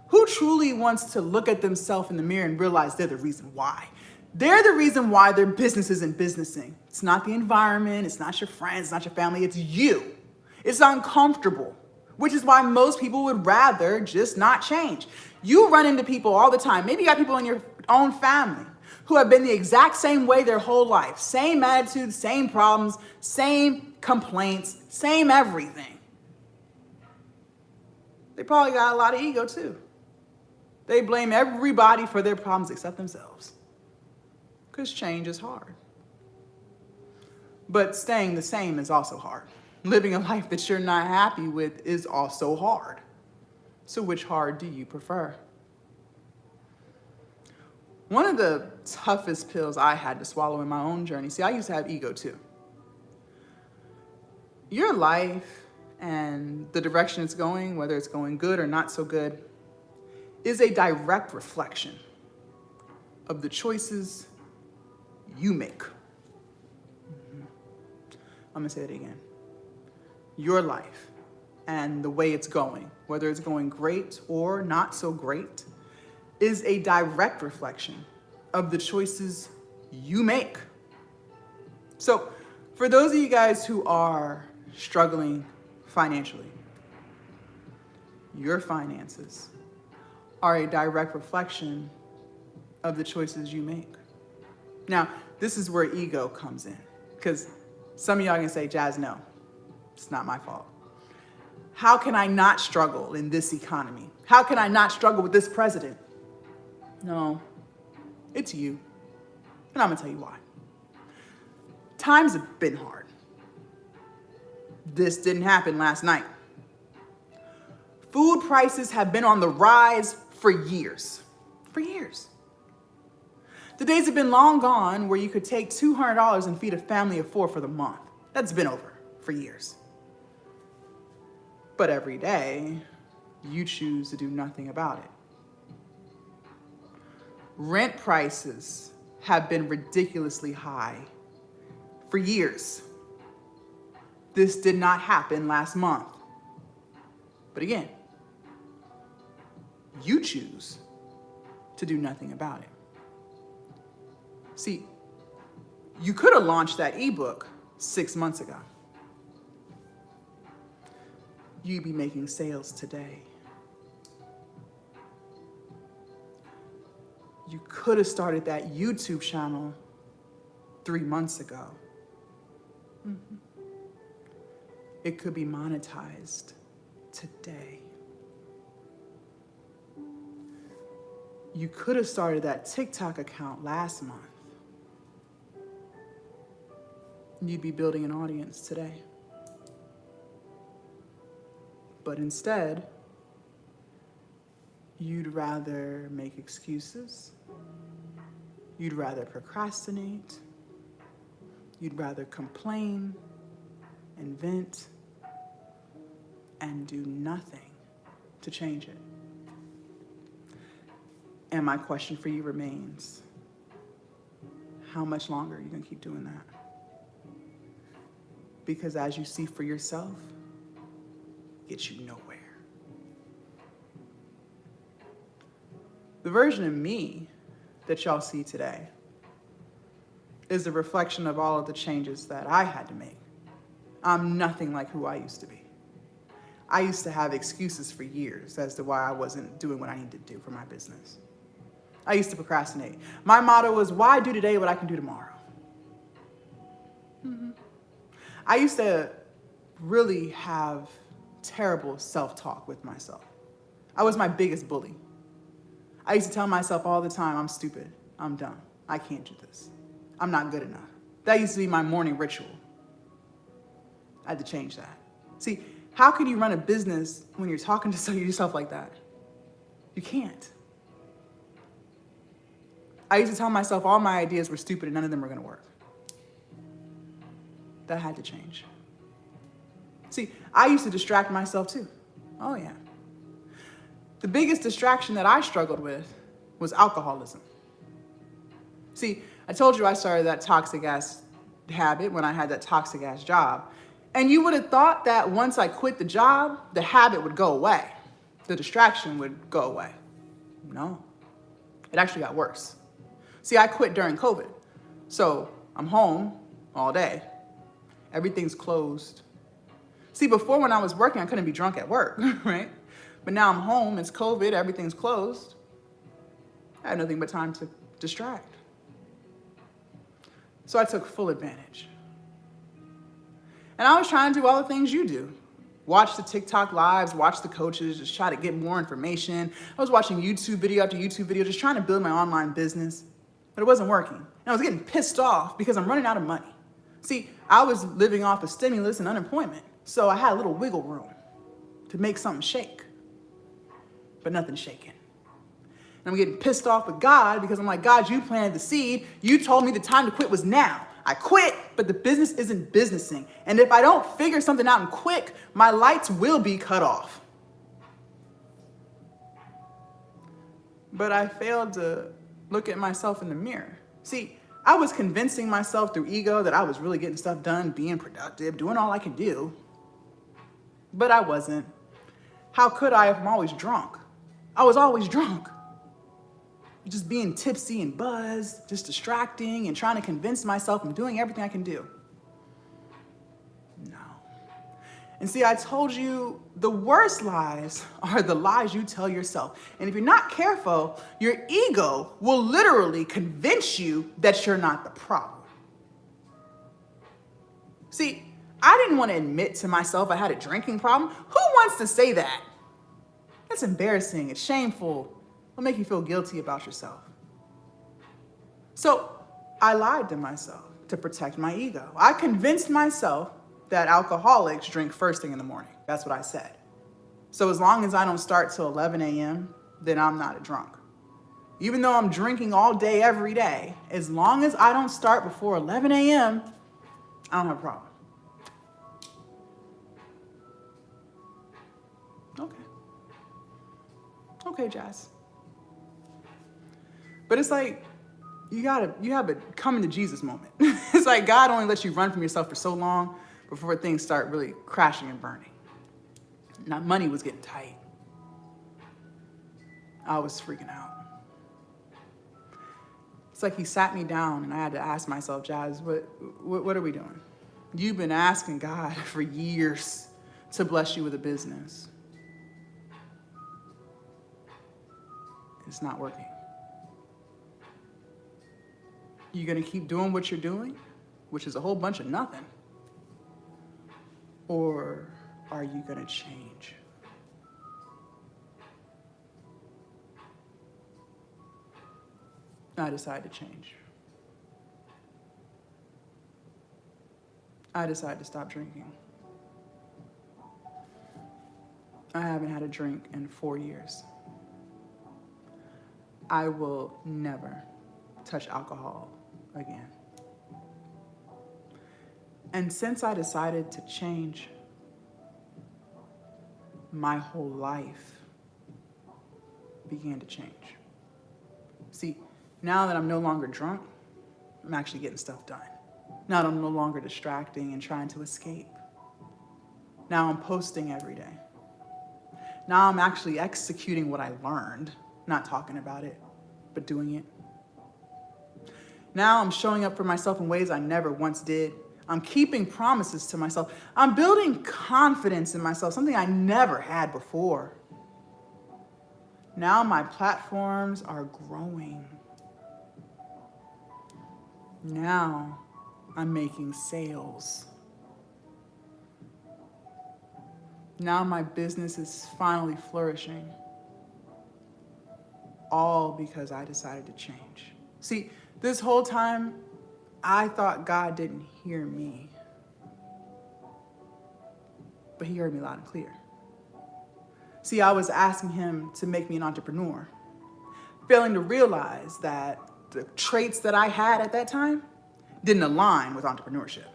Who truly wants to look at themselves in the mirror and realize they're the reason why? They're the reason why their business isn't businessing. It's not the environment, it's not your friends, it's not your family, it's you. It's uncomfortable, which is why most people would rather just not change. You run into people all the time. Maybe you got people in your own family who have been the exact same way their whole life. Same attitude, same problems, same complaints, same everything. They probably got a lot of ego too. They blame everybody for their problems except themselves. Because change is hard. But staying the same is also hard. Living a life that you're not happy with is also hard. So which hard do you prefer? One of the toughest pills I had to swallow in my own journey, see, I used to have ego too. Your life and the direction it's going, whether it's going good or not so good, is a direct reflection of the choices you make. I'm gonna say it again. Your life and the way it's going, whether it's going great or not so great, is a direct reflection of the choices you make. So for those of you guys who are struggling financially, your finances are a direct reflection of the choices you make. Now, this is where ego comes in, because some of y'all can say, Jazz, no, it's not my fault. How can I not struggle in this economy? How can I not struggle with this president? No, it's you. And I'm gonna tell you why. Times have been hard. This didn't happen last night. Food prices have been on the rise for years. For years. The days have been long gone where you could take $200 and feed a family of 4 for the month. That's been over for years. But every day, you choose to do nothing about it. Rent prices have been ridiculously high for years. This did not happen last month. But again, you choose to do nothing about it. See, you could have launched that ebook 6 months ago. You'd be making sales today. You could have started that YouTube channel 3 months ago. It could be monetized today. You could have started that TikTok account last month. You'd be building an audience today. But instead, You'd rather make excuses. You'd rather procrastinate. You'd rather complain and vent and do nothing to change it. And my question for you remains, how much longer are you going to keep doing that? Because as you see for yourself, it gets you nowhere. The version of me that y'all see today is a reflection of all of the changes that I had to make. I'm nothing like who I used to be. I used to have excuses for years as to why I wasn't doing what I needed to do for my business. I used to procrastinate. My motto was, why do today what I can do tomorrow? I used to really have terrible self-talk with myself. I was my biggest bully. I used to tell myself all the time, I'm stupid, I'm dumb, I can't do this, I'm not good enough. That used to be my morning ritual. I had to change that. See, how can you run a business when you're talking to yourself like that? You can't. I used to tell myself all my ideas were stupid and none of them were going to work. That had to change. See, I used to distract myself too. Oh yeah. The biggest distraction that I struggled with was alcoholism. See, I told you I started that toxic ass habit when I had that toxic ass job. And you would have thought that once I quit the job, the habit would go away. The distraction would go away. No, it actually got worse. See, I quit during COVID. So I'm home all day. Everything's closed. See, before when I was working, I couldn't be drunk at work, right? But now I'm home, it's COVID, everything's closed. I had nothing but time to distract. So I took full advantage. And I was trying to do all the things you do. Watch the TikTok lives, watch the coaches, just try to get more information. I was watching YouTube video after YouTube video, just trying to build my online business, but it wasn't working. And I was getting pissed off because I'm running out of money. See, I was living off of stimulus and unemployment, so I had a little wiggle room to make something shake, but nothing's shaking. And I'm getting pissed off with God because I'm like, God, you planted the seed. You told me the time to quit was now. I quit, but the business isn't businessing. And if I don't figure something out and quick, my lights will be cut off. But I failed to look at myself in the mirror. See, I was convincing myself through ego that I was really getting stuff done, being productive, doing all I could do. But I wasn't. How could I if I'm always drunk? I was always drunk. Just being tipsy and buzzed, just distracting and trying to convince myself I'm doing everything I can do. No. And see, I told you the worst lies are the lies you tell yourself. And if you're not careful, your ego will literally convince you that you're not the problem. See, I didn't want to admit to myself I had a drinking problem. Who wants to say that? That's embarrassing. It's shameful. It'll make you feel guilty about yourself. So I lied to myself to protect my ego. I convinced myself that alcoholics drink first thing in the morning. That's what I said. So as long as I don't start till 11 a.m., then I'm not a drunk. Even though I'm drinking all day, every day, as long as I don't start before 11 a.m., I don't have a problem. Okay, Jazz. But it's like, you have a coming to Jesus moment. It's like God only lets you run from yourself for so long before things start really crashing and burning. Now, money was getting tight. I was freaking out. It's like he sat me down and I had to ask myself, Jazz, what are we doing? You've been asking God for years to bless you with a business. It's not working. You gonna keep doing what you're doing, which is a whole bunch of nothing? Or are you gonna change? I decided to change. I decided to stop drinking. I haven't had a drink in 4 years. I will never touch alcohol again. And since I decided to change, my whole life began to change. See, now that I'm no longer drunk, I'm actually getting stuff done. Now that I'm no longer distracting and trying to escape. Now I'm posting every day. Now I'm actually executing what I learned, not talking about it, but doing it. Now I'm showing up for myself in ways I never once did. I'm keeping promises to myself. I'm building confidence in myself, something I never had before. Now my platforms are growing. Now I'm making sales. Now my business is finally flourishing. All because I decided to change. See, this whole time, I thought God didn't hear me. But he heard me loud and clear. See, I was asking him to make me an entrepreneur, failing to realize that the traits that I had at that time didn't align with entrepreneurship.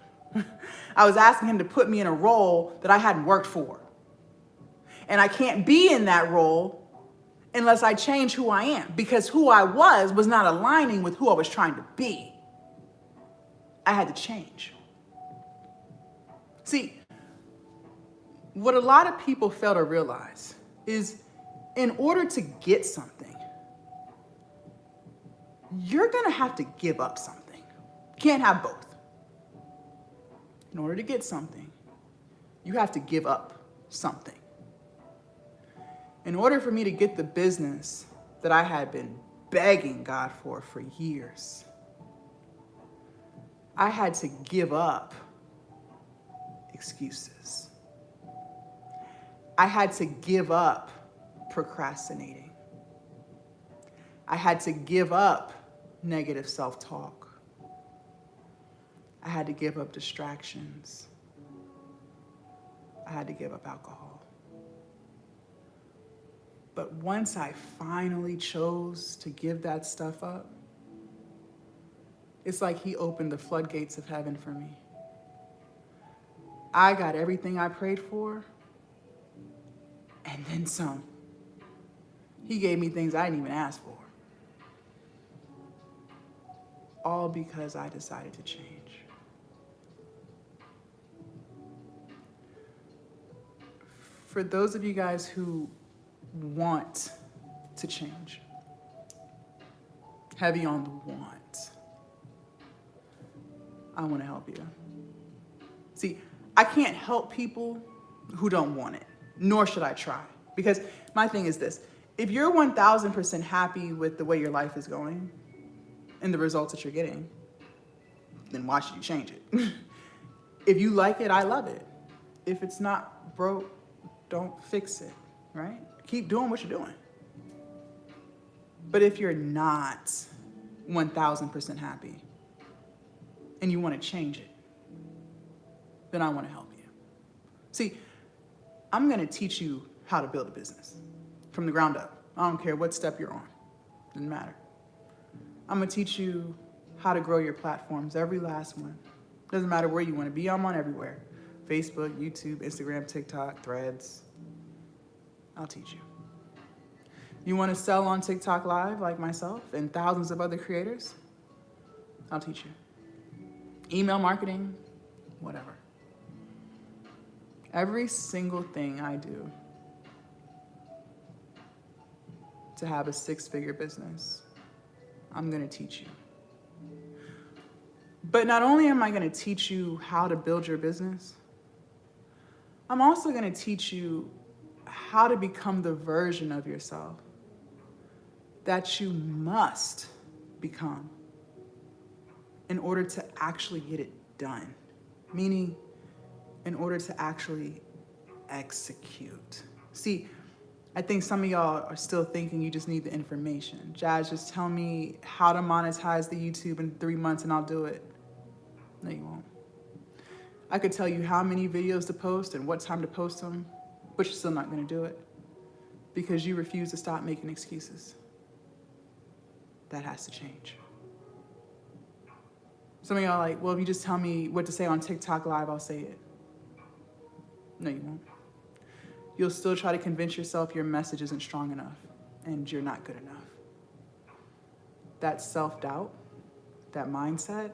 I was asking him to put me in a role that I hadn't worked for. And I can't be in that role unless I change who I am, because who I was not aligning with who I was trying to be. I had to change. See, what a lot of people fail to realize is in order to get something, you're gonna have to give up something. You can't have both. In order to get something, you have to give up something. In order for me to get the business that I had been begging God for years, I had to give up excuses. I had to give up procrastinating. I had to give up negative self-talk. I had to give up distractions. I had to give up alcohol. But once I finally chose to give that stuff up, it's like he opened the floodgates of heaven for me. I got everything I prayed for, and then some. He gave me things I didn't even ask for. All because I decided to change. For those of you guys who want to change, heavy on the want, I want to help you. See, I can't help people who don't want it, nor should I try. Because my thing is this: if you're 1000% happy with the way your life is going and the results that you're getting, then why should you change it? If you like it, I love it. If it's not broke, don't fix it, right? Keep doing what you're doing. But if you're not 1000% happy and you want to change it, then I want to help you. See, I'm going to teach you how to build a business from the ground up. I don't care what step you're on. Doesn't matter. I'm going to teach you how to grow your platforms, every last one. Doesn't matter where you want to be. I'm on everywhere. Facebook, YouTube, Instagram, TikTok, Threads. I'll teach you. You want to sell on TikTok Live like myself and thousands of other creators? I'll teach you. Email marketing, whatever. Every single thing I do to have a 6-figure business, I'm going to teach you. But not only am I going to teach you how to build your business, I'm also going to teach you how to become the version of yourself that you must become in order to actually get it done. Meaning, in order to actually execute. See, I think some of y'all are still thinking you just need the information. Jazz, just tell me how to monetize the YouTube in 3 months and I'll do it. No, you won't. I could tell you how many videos to post and what time to post them, but you're still not gonna do it because you refuse to stop making excuses. That has to change. Some of y'all are like, well, if you just tell me what to say on TikTok Live, I'll say it. No, you won't. You'll still try to convince yourself your message isn't strong enough and you're not good enough. That self-doubt, that mindset,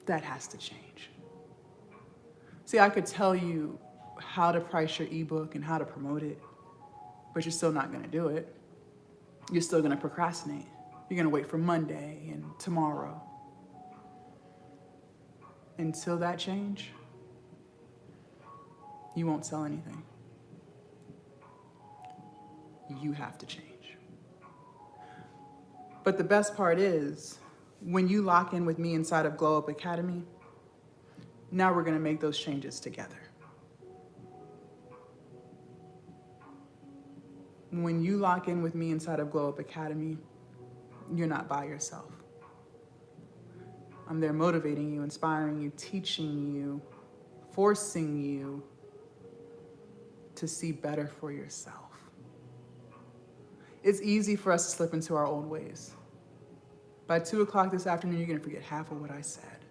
that has to change. See, I could tell you how to price your ebook and how to promote it, but you're still not going to do it. You're still going to procrastinate. You're going to wait for Monday and tomorrow. Until that change, you won't sell anything. You have to change. But the best part is, when you lock in with me inside of Glow Up Academy, now we're going to make those changes together. When you lock in with me inside of Glow Up Academy, you're not by yourself. I'm there motivating you, inspiring you, teaching you, forcing you to see better for yourself. It's easy for us to slip into our old ways. By 2 o'clock this afternoon, you're going to forget half of what I said,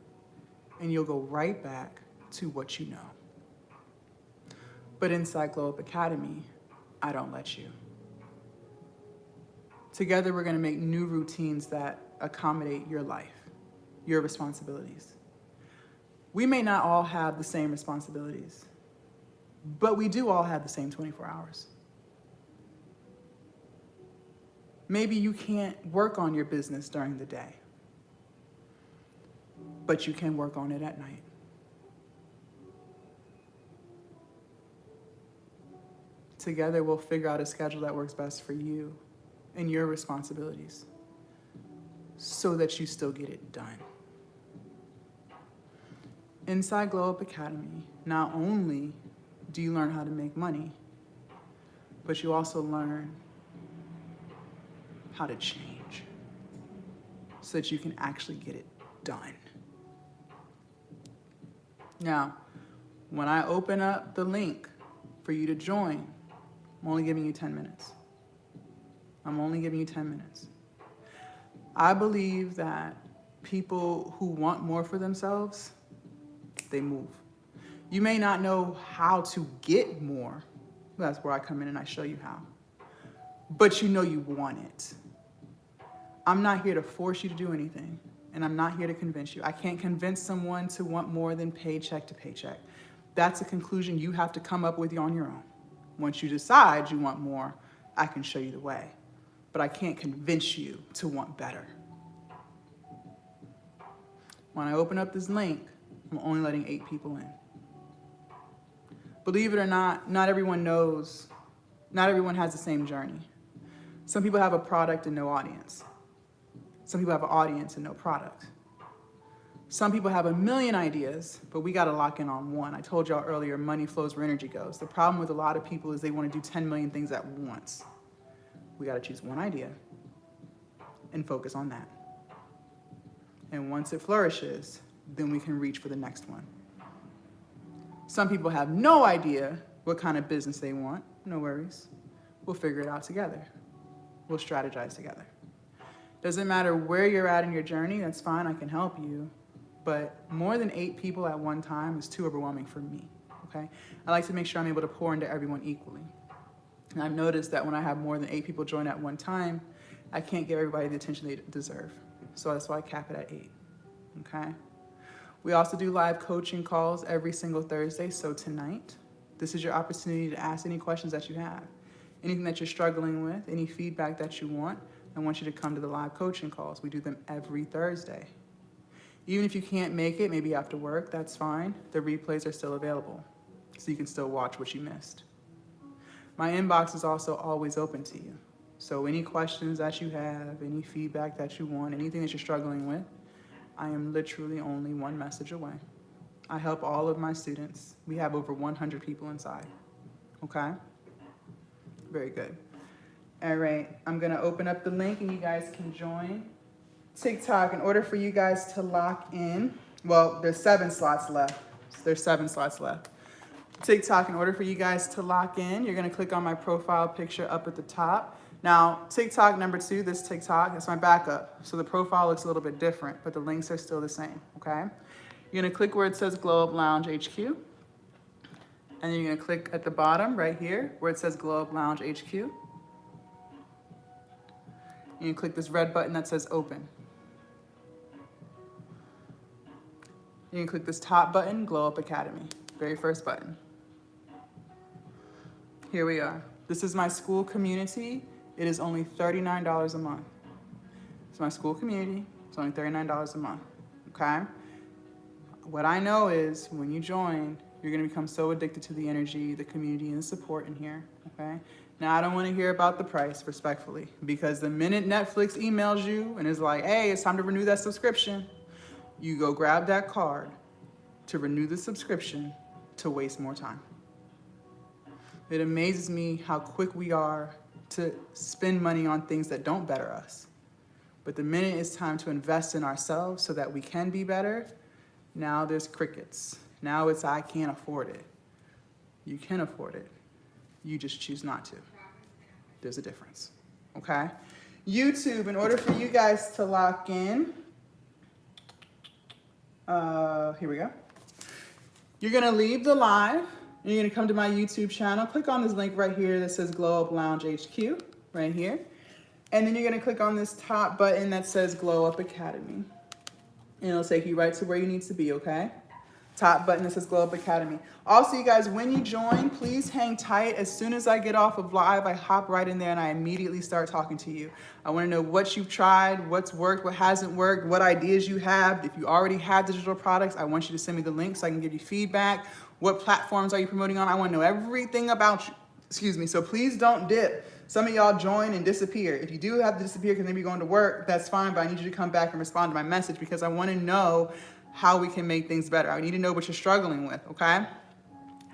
and you'll go right back to what you know. But inside Glow Up Academy, I don't let you. Together, we're going to make new routines that accommodate your life, your responsibilities. We may not all have the same responsibilities, but we do all have the same 24 hours. Maybe you can't work on your business during the day, but you can work on it at night. Together, we'll figure out a schedule that works best for you and your responsibilities so that you still get it done. Inside Glow Up Academy, not only do you learn how to make money, but you also learn how to change so that you can actually get it done. Now, when I open up the link for you to join, I'm only giving you 10 minutes. I'm only giving you 10 minutes. I believe that people who want more for themselves, they move. You may not know how to get more. That's where I come in and I show you how. But you know you want it. I'm not here to force you to do anything, and I'm not here to convince you. I can't convince someone to want more than paycheck to paycheck. That's a conclusion you have to come up with on your own. Once you decide you want more, I can show you the way. But I can't convince you to want better. When I open up this link, I'm only letting 8 people in. Believe it or not, not everyone knows, not everyone has the same journey. Some people have a product and no audience. Some people have an audience and no product. Some people have a million ideas, but we gotta lock in on one. I told y'all earlier, money flows where energy goes. The problem with a lot of people is they wanna do 10 million things at once. We gotta choose one idea and focus on that. And once it flourishes, then we can reach for the next one. Some people have no idea what kind of business they want. No worries. We'll figure it out together. We'll strategize together. Doesn't matter where you're at in your journey, that's fine, I can help you. But more than 8 people at one time is too overwhelming for me, okay? I like to make sure I'm able to pour into everyone equally. And I've noticed that when I have more than 8 people join at one time, I can't give everybody the attention they deserve. So that's why I cap it at 8, okay? We also do live coaching calls every single Thursday. So tonight, this is your opportunity to ask any questions that you have. Anything that you're struggling with, any feedback that you want, I want you to come to the live coaching calls. We do them every Thursday. Even if you can't make it, maybe after work, that's fine. The replays are still available, so you can still watch what you missed. My inbox is also always open to you. So any questions that you have, any feedback that you want, anything that you're struggling with, I am literally only one message away. I help all of my students. We have over 100 people inside, okay? Very good. All right, I'm gonna open up the link and you guys can join. TikTok, in order for you guys to lock in, well, there's 7 slots left. There's 7 slots left. TikTok, in order for you guys to lock in, you're gonna click on my profile picture up at the top. Now, TikTok number 2, this TikTok, is my backup. So the profile looks a little bit different, but the links are still the same, okay? You're gonna click where it says Glow Up Lounge HQ. And then you're gonna click at the bottom right here where it says Glow Up Lounge HQ. You can click this red button that says open. You can click this top button, Glow Up Academy, very first button. Here we are. This is my Skool community. It is only $39 a month. It's my Skool community. It's only $39 a month, okay? What I know is when you join, you're gonna become so addicted to the energy, the community, and the support in here, okay? Now, I don't wanna hear about the price, respectfully, because the minute Netflix emails you and is like, hey, it's time to renew that subscription, you go grab that card to renew the subscription to waste more time. It amazes me how quick we are to spend money on things that don't better us. But the minute it's time to invest in ourselves so that we can be better, now there's crickets. Now it's, I can't afford it. You can afford it. You just choose not to. There's a difference, okay? YouTube, in order for you guys to lock in, here we go. You're gonna leave the live. And you're gonna come to my YouTube channel, click on this link right here that says Glow Up Lounge HQ, right here. And then you're gonna click on this top button that says Glow Up Academy. And it'll take you right to where you need to be, okay? Top button that says Glow Up Academy. Also, you guys, when you join, please hang tight. As soon as I get off of live, I hop right in there and I immediately start talking to you. I wanna know what you've tried, what's worked, what hasn't worked, what ideas you have. If you already have digital products, I want you to send me the link so I can give you feedback. What platforms are you promoting on? I want to know everything about you. Excuse me. So please don't dip. Some of y'all join and disappear. If you do have to disappear because maybe you're going to work, that's fine, but I need you to come back and respond to my message because I want to know how we can make things better. I need to know what you're struggling with, okay?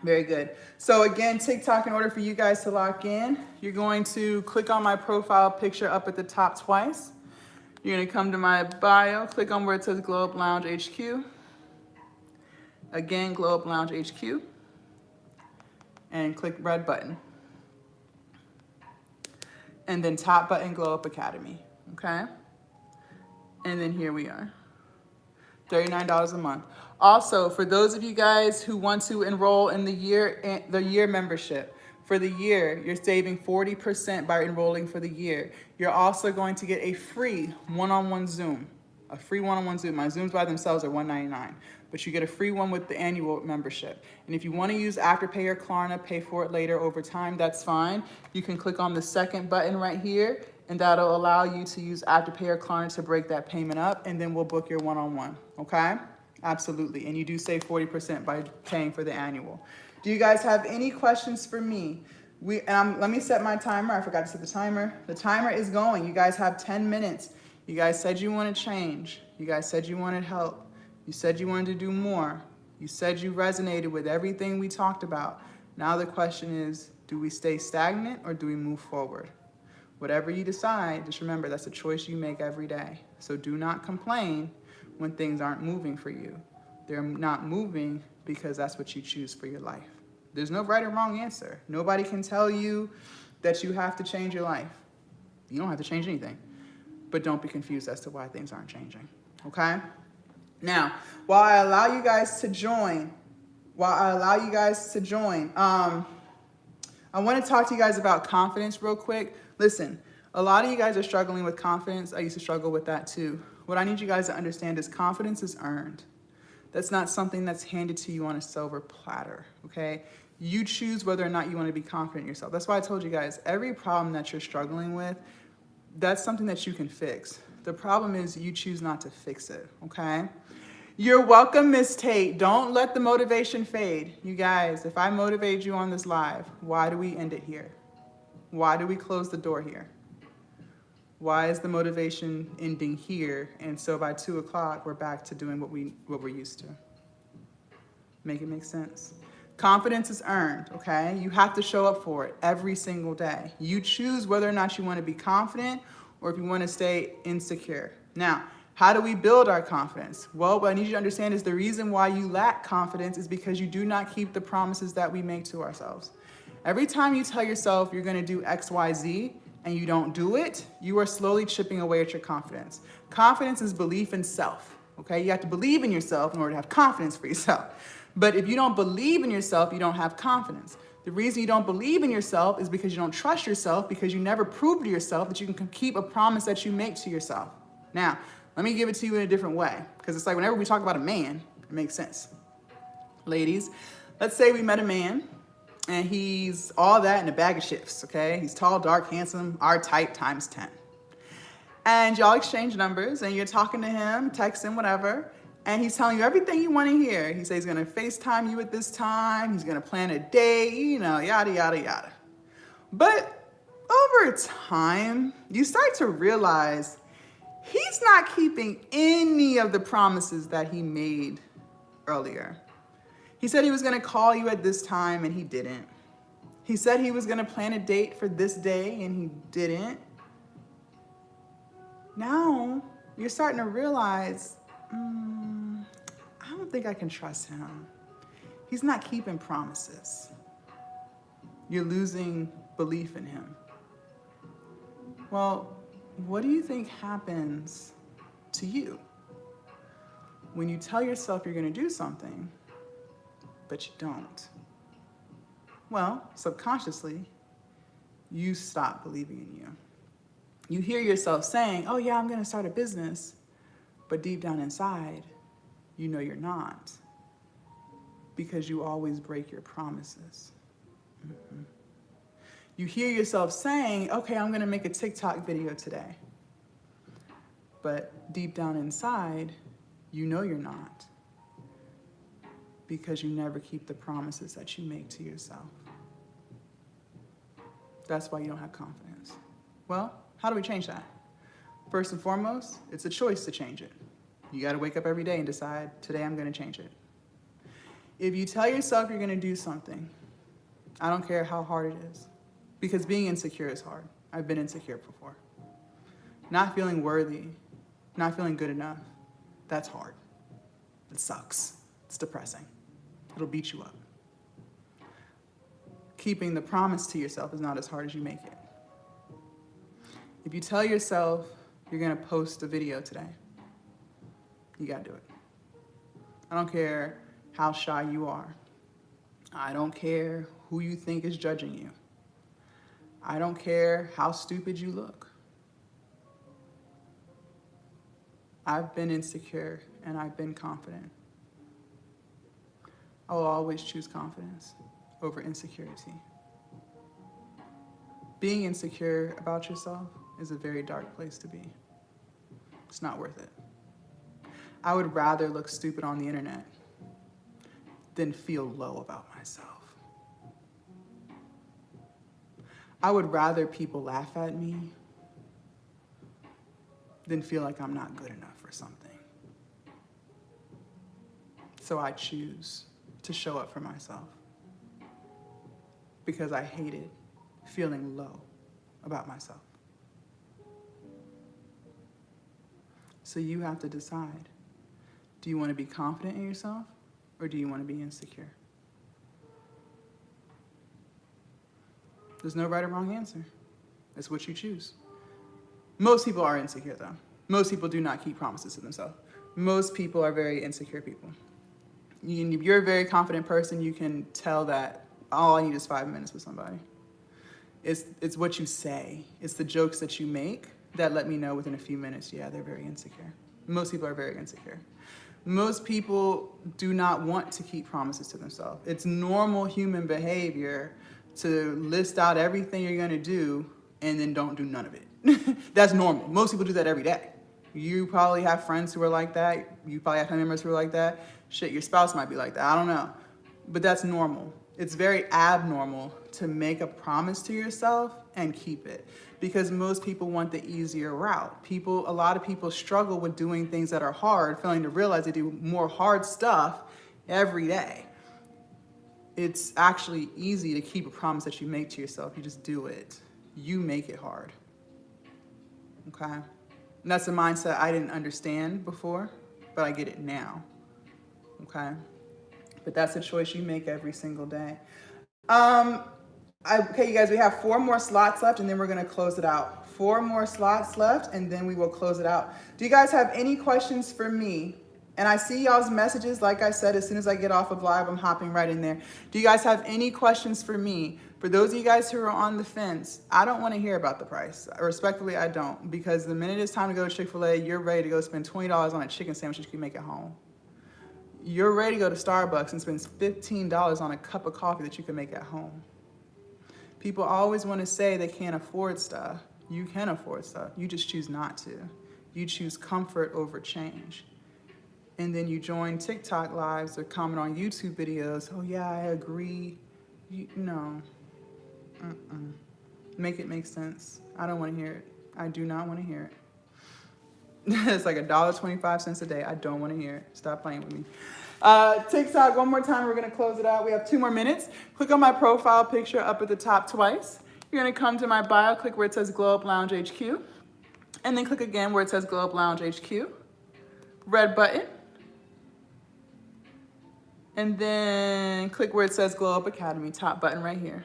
Very good. So again, TikTok, in order for you guys to lock in, you're going to click on my profile picture up at the top twice. You're going to come to my bio, click on where it says Glow Up Lounge HQ. Again, Glow Up Lounge HQ, and click red button. And then top button, Glow Up Academy, okay? And then here we are, $39 a month. Also, for those of you guys who want to enroll in the year membership, for the year, you're saving 40% by enrolling for the year. You're also going to get a free one-on-one Zoom, a free one-on-one Zoom. My Zooms by themselves are $199. But you get a free one with the annual membership. And if you want to use Afterpay or Klarna, pay for it later over time, that's fine. You can click on the second button right here, and that'll allow you to use Afterpay or Klarna to break that payment up, and then we'll book your one-on-one, okay? Absolutely, and you do save 40% by paying for the annual. Do you guys have any questions for me? Let me set my timer. I forgot to set the timer. The timer is going. You guys have 10 minutes. You guys said you wanted change. You guys said you wanted help. You said you wanted to do more. You said you resonated with everything we talked about. Now the question is, do we stay stagnant or do we move forward? Whatever you decide, just remember that's a choice you make every day. So do not complain when things aren't moving for you. They're not moving because that's what you choose for your life. There's no right or wrong answer. Nobody can tell you that you have to change your life. You don't have to change anything. But don't be confused as to why things aren't changing, okay? Now, while I allow you guys to join, I want to talk to you guys about confidence real quick. Listen, a lot of you guys are struggling with confidence. I used to struggle with that too. What I need you guys to understand is confidence is earned. That's not something that's handed to you on a silver platter, okay? You choose whether or not you want to be confident in yourself. That's why I told you guys, every problem that you're struggling with, that's something that you can fix. The problem is you choose not to fix it, okay? You're welcome, Miss Tate. Don't let the motivation fade. You guys, if I motivate you on this live, why do we end it here? Why do we close the door here? Why is the motivation ending here? And so by 2 o'clock, we're back to doing what we're used to. Make it make sense? Confidence is earned, okay? You have to show up for it every single day. You choose whether or not you want to be confident or if you want to stay insecure. Now, how do we build our confidence? Well, what I need you to understand is the reason why you lack confidence is because you do not keep the promises that we make to ourselves. Every time you tell yourself you're going to do X, Y, Z, and you don't do it, you are slowly chipping away at your confidence. Confidence is belief in self, okay? You have to believe in yourself in order to have confidence for yourself. But if you don't believe in yourself, you don't have confidence. The reason you don't believe in yourself is because you don't trust yourself, because you never prove to yourself that you can keep a promise that you make to yourself. Now, let me give it to you in a different way, because it's like whenever we talk about a man, it makes sense. Ladies, let's say we met a man, and he's all that in a bag of chips, okay? He's tall, dark, handsome, our type times 10. And y'all exchange numbers, and you're talking to him, texting, whatever, and he's telling you everything you want to hear. He says he's going to FaceTime you at this time, he's going to plan a date, you know, yada, yada, yada. But over time, you start to realize he's not keeping any of the promises that he made earlier. He said he was going to call you at this time, and he didn't. He said he was going to plan a date for this day, and he didn't. Now, you're starting to realize, I don't think I can trust him. He's not keeping promises. You're losing belief in him. Well, what do you think happens to you when you tell yourself you're going to do something, but you don't? Well, subconsciously, you stop believing in you. You hear yourself saying, oh yeah, I'm going to start a business, but deep down inside, you know you're not, because you always break your promises. You hear yourself saying, okay, I'm going to make a TikTok video today, but deep down inside, you know you're not, because you never keep the promises that you make to yourself. That's why you don't have confidence. Well, how do we change that? First and foremost, it's a choice to change it. You got to wake up every day and decide, today I'm going to change it. If you tell yourself you're going to do something, I don't care how hard it is, because being insecure is hard. I've been insecure before. Not feeling worthy, not feeling good enough, that's hard. It sucks. It's depressing. It'll beat you up. Keeping the promise to yourself is not as hard as you make it. If you tell yourself you're going to post a video today, you got to do it. I don't care how shy you are. I don't care who you think is judging you. I don't care how stupid you look. I've been insecure and I've been confident. I will always choose confidence over insecurity. Being insecure about yourself is a very dark place to be. It's not worth it. I would rather look stupid on the internet than feel low about myself. I would rather people laugh at me than feel like I'm not good enough for something. So I choose to show up for myself because I hated feeling low about myself. So you have to decide, do you want to be confident in yourself or do you want to be insecure? There's no right or wrong answer. It's what you choose. Most people are insecure though. Most people do not keep promises to themselves. Most people are very insecure people. If you're a very confident person, you can tell that all I need is 5 minutes with somebody. It's what you say. It's the jokes that you make that let me know within a few minutes, yeah, they're very insecure. Most people are very insecure. Most people do not want to keep promises to themselves. It's normal human behavior to list out everything you're gonna do and then don't do none of it. That's normal. Most people do that every day. You probably have friends who are like that. You probably have family members who are like that. Shit, your spouse might be like that. I don't know. But that's normal. It's very abnormal to make a promise to yourself and keep it, because most people want the easier route. A lot of people struggle with doing things that are hard, failing to realize they do more hard stuff every day. It's actually easy to keep a promise that you make to yourself. You just do it. You make it hard. Okay? And that's a mindset I didn't understand before, but I get it now. Okay? But that's a choice you make every single day. Okay, you guys, we have 4 more slots left and then we're gonna close it out. 4 more slots left and then we will close it out. Do you guys have any questions for me? And I see y'all's messages. Like I said, as soon as I get off of live, I'm hopping right in there. Do you guys have any questions for me? For those of you guys who are on the fence, I don't want to hear about the price. Respectfully, I don't. Because the minute it's time to go to Chick-fil-A, you're ready to go spend $20 on a chicken sandwich that you can make at home. You're ready to go to Starbucks and spend $15 on a cup of coffee that you can make at home. People always want to say they can't afford stuff. You can afford stuff. You just choose not to. You choose comfort over change. And then you join TikTok lives or comment on YouTube videos. Oh yeah, I agree. No. Make it make sense. I don't want to hear it. I do not want to hear it. It's like $1.25 a day. I don't want to hear it. Stop playing with me. TikTok, one more time. We're going to close it out. We have 2 more minutes. Click on my profile picture up at the top twice. You're going to come to my bio, click where it says Glow Up Lounge HQ. And then click again where it says Glow Up Lounge HQ. Red button. And then click where it says Glow Up Academy, top button right here.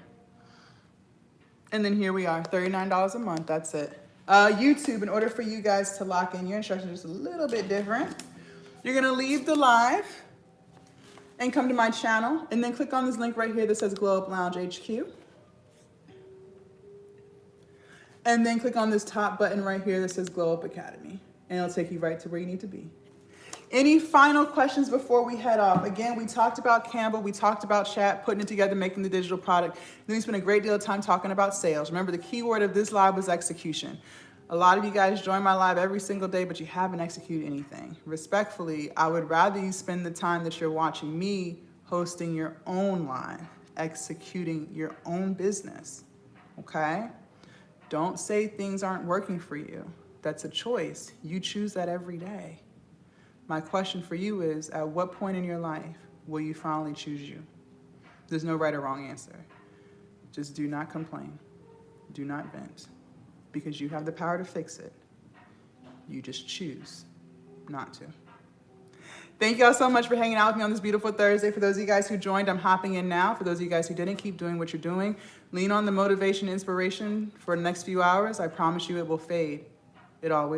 And then here we are, $39 a month, that's it. YouTube, in order for you guys to lock in your instructions just a little bit different, you're gonna leave the live and come to my channel and then click on this link right here that says Glow Up Lounge HQ. And then click on this top button right here that says Glow Up Academy. And it'll take you right to where you need to be. Any final questions before we head off? Again, we talked about Canva, we talked about chat, putting it together, making the digital product. Then we spent a great deal of time talking about sales. Remember, the key word of this live was execution. A lot of you guys join my live every single day, but you haven't executed anything. Respectfully, I would rather you spend the time that you're watching me hosting your own live, executing your own business, okay? Don't say things aren't working for you. That's a choice. You choose that every day. My question for you is, at what point in your life will you finally choose you? There's no right or wrong answer. Just do not complain. Do not vent. Because you have the power to fix it. You just choose not to. Thank y'all so much for hanging out with me on this beautiful Thursday. For those of you guys who joined, I'm hopping in now. For those of you guys who didn't, keep doing what you're doing. Lean on the motivation, inspiration for the next few hours. I promise you it will fade. It always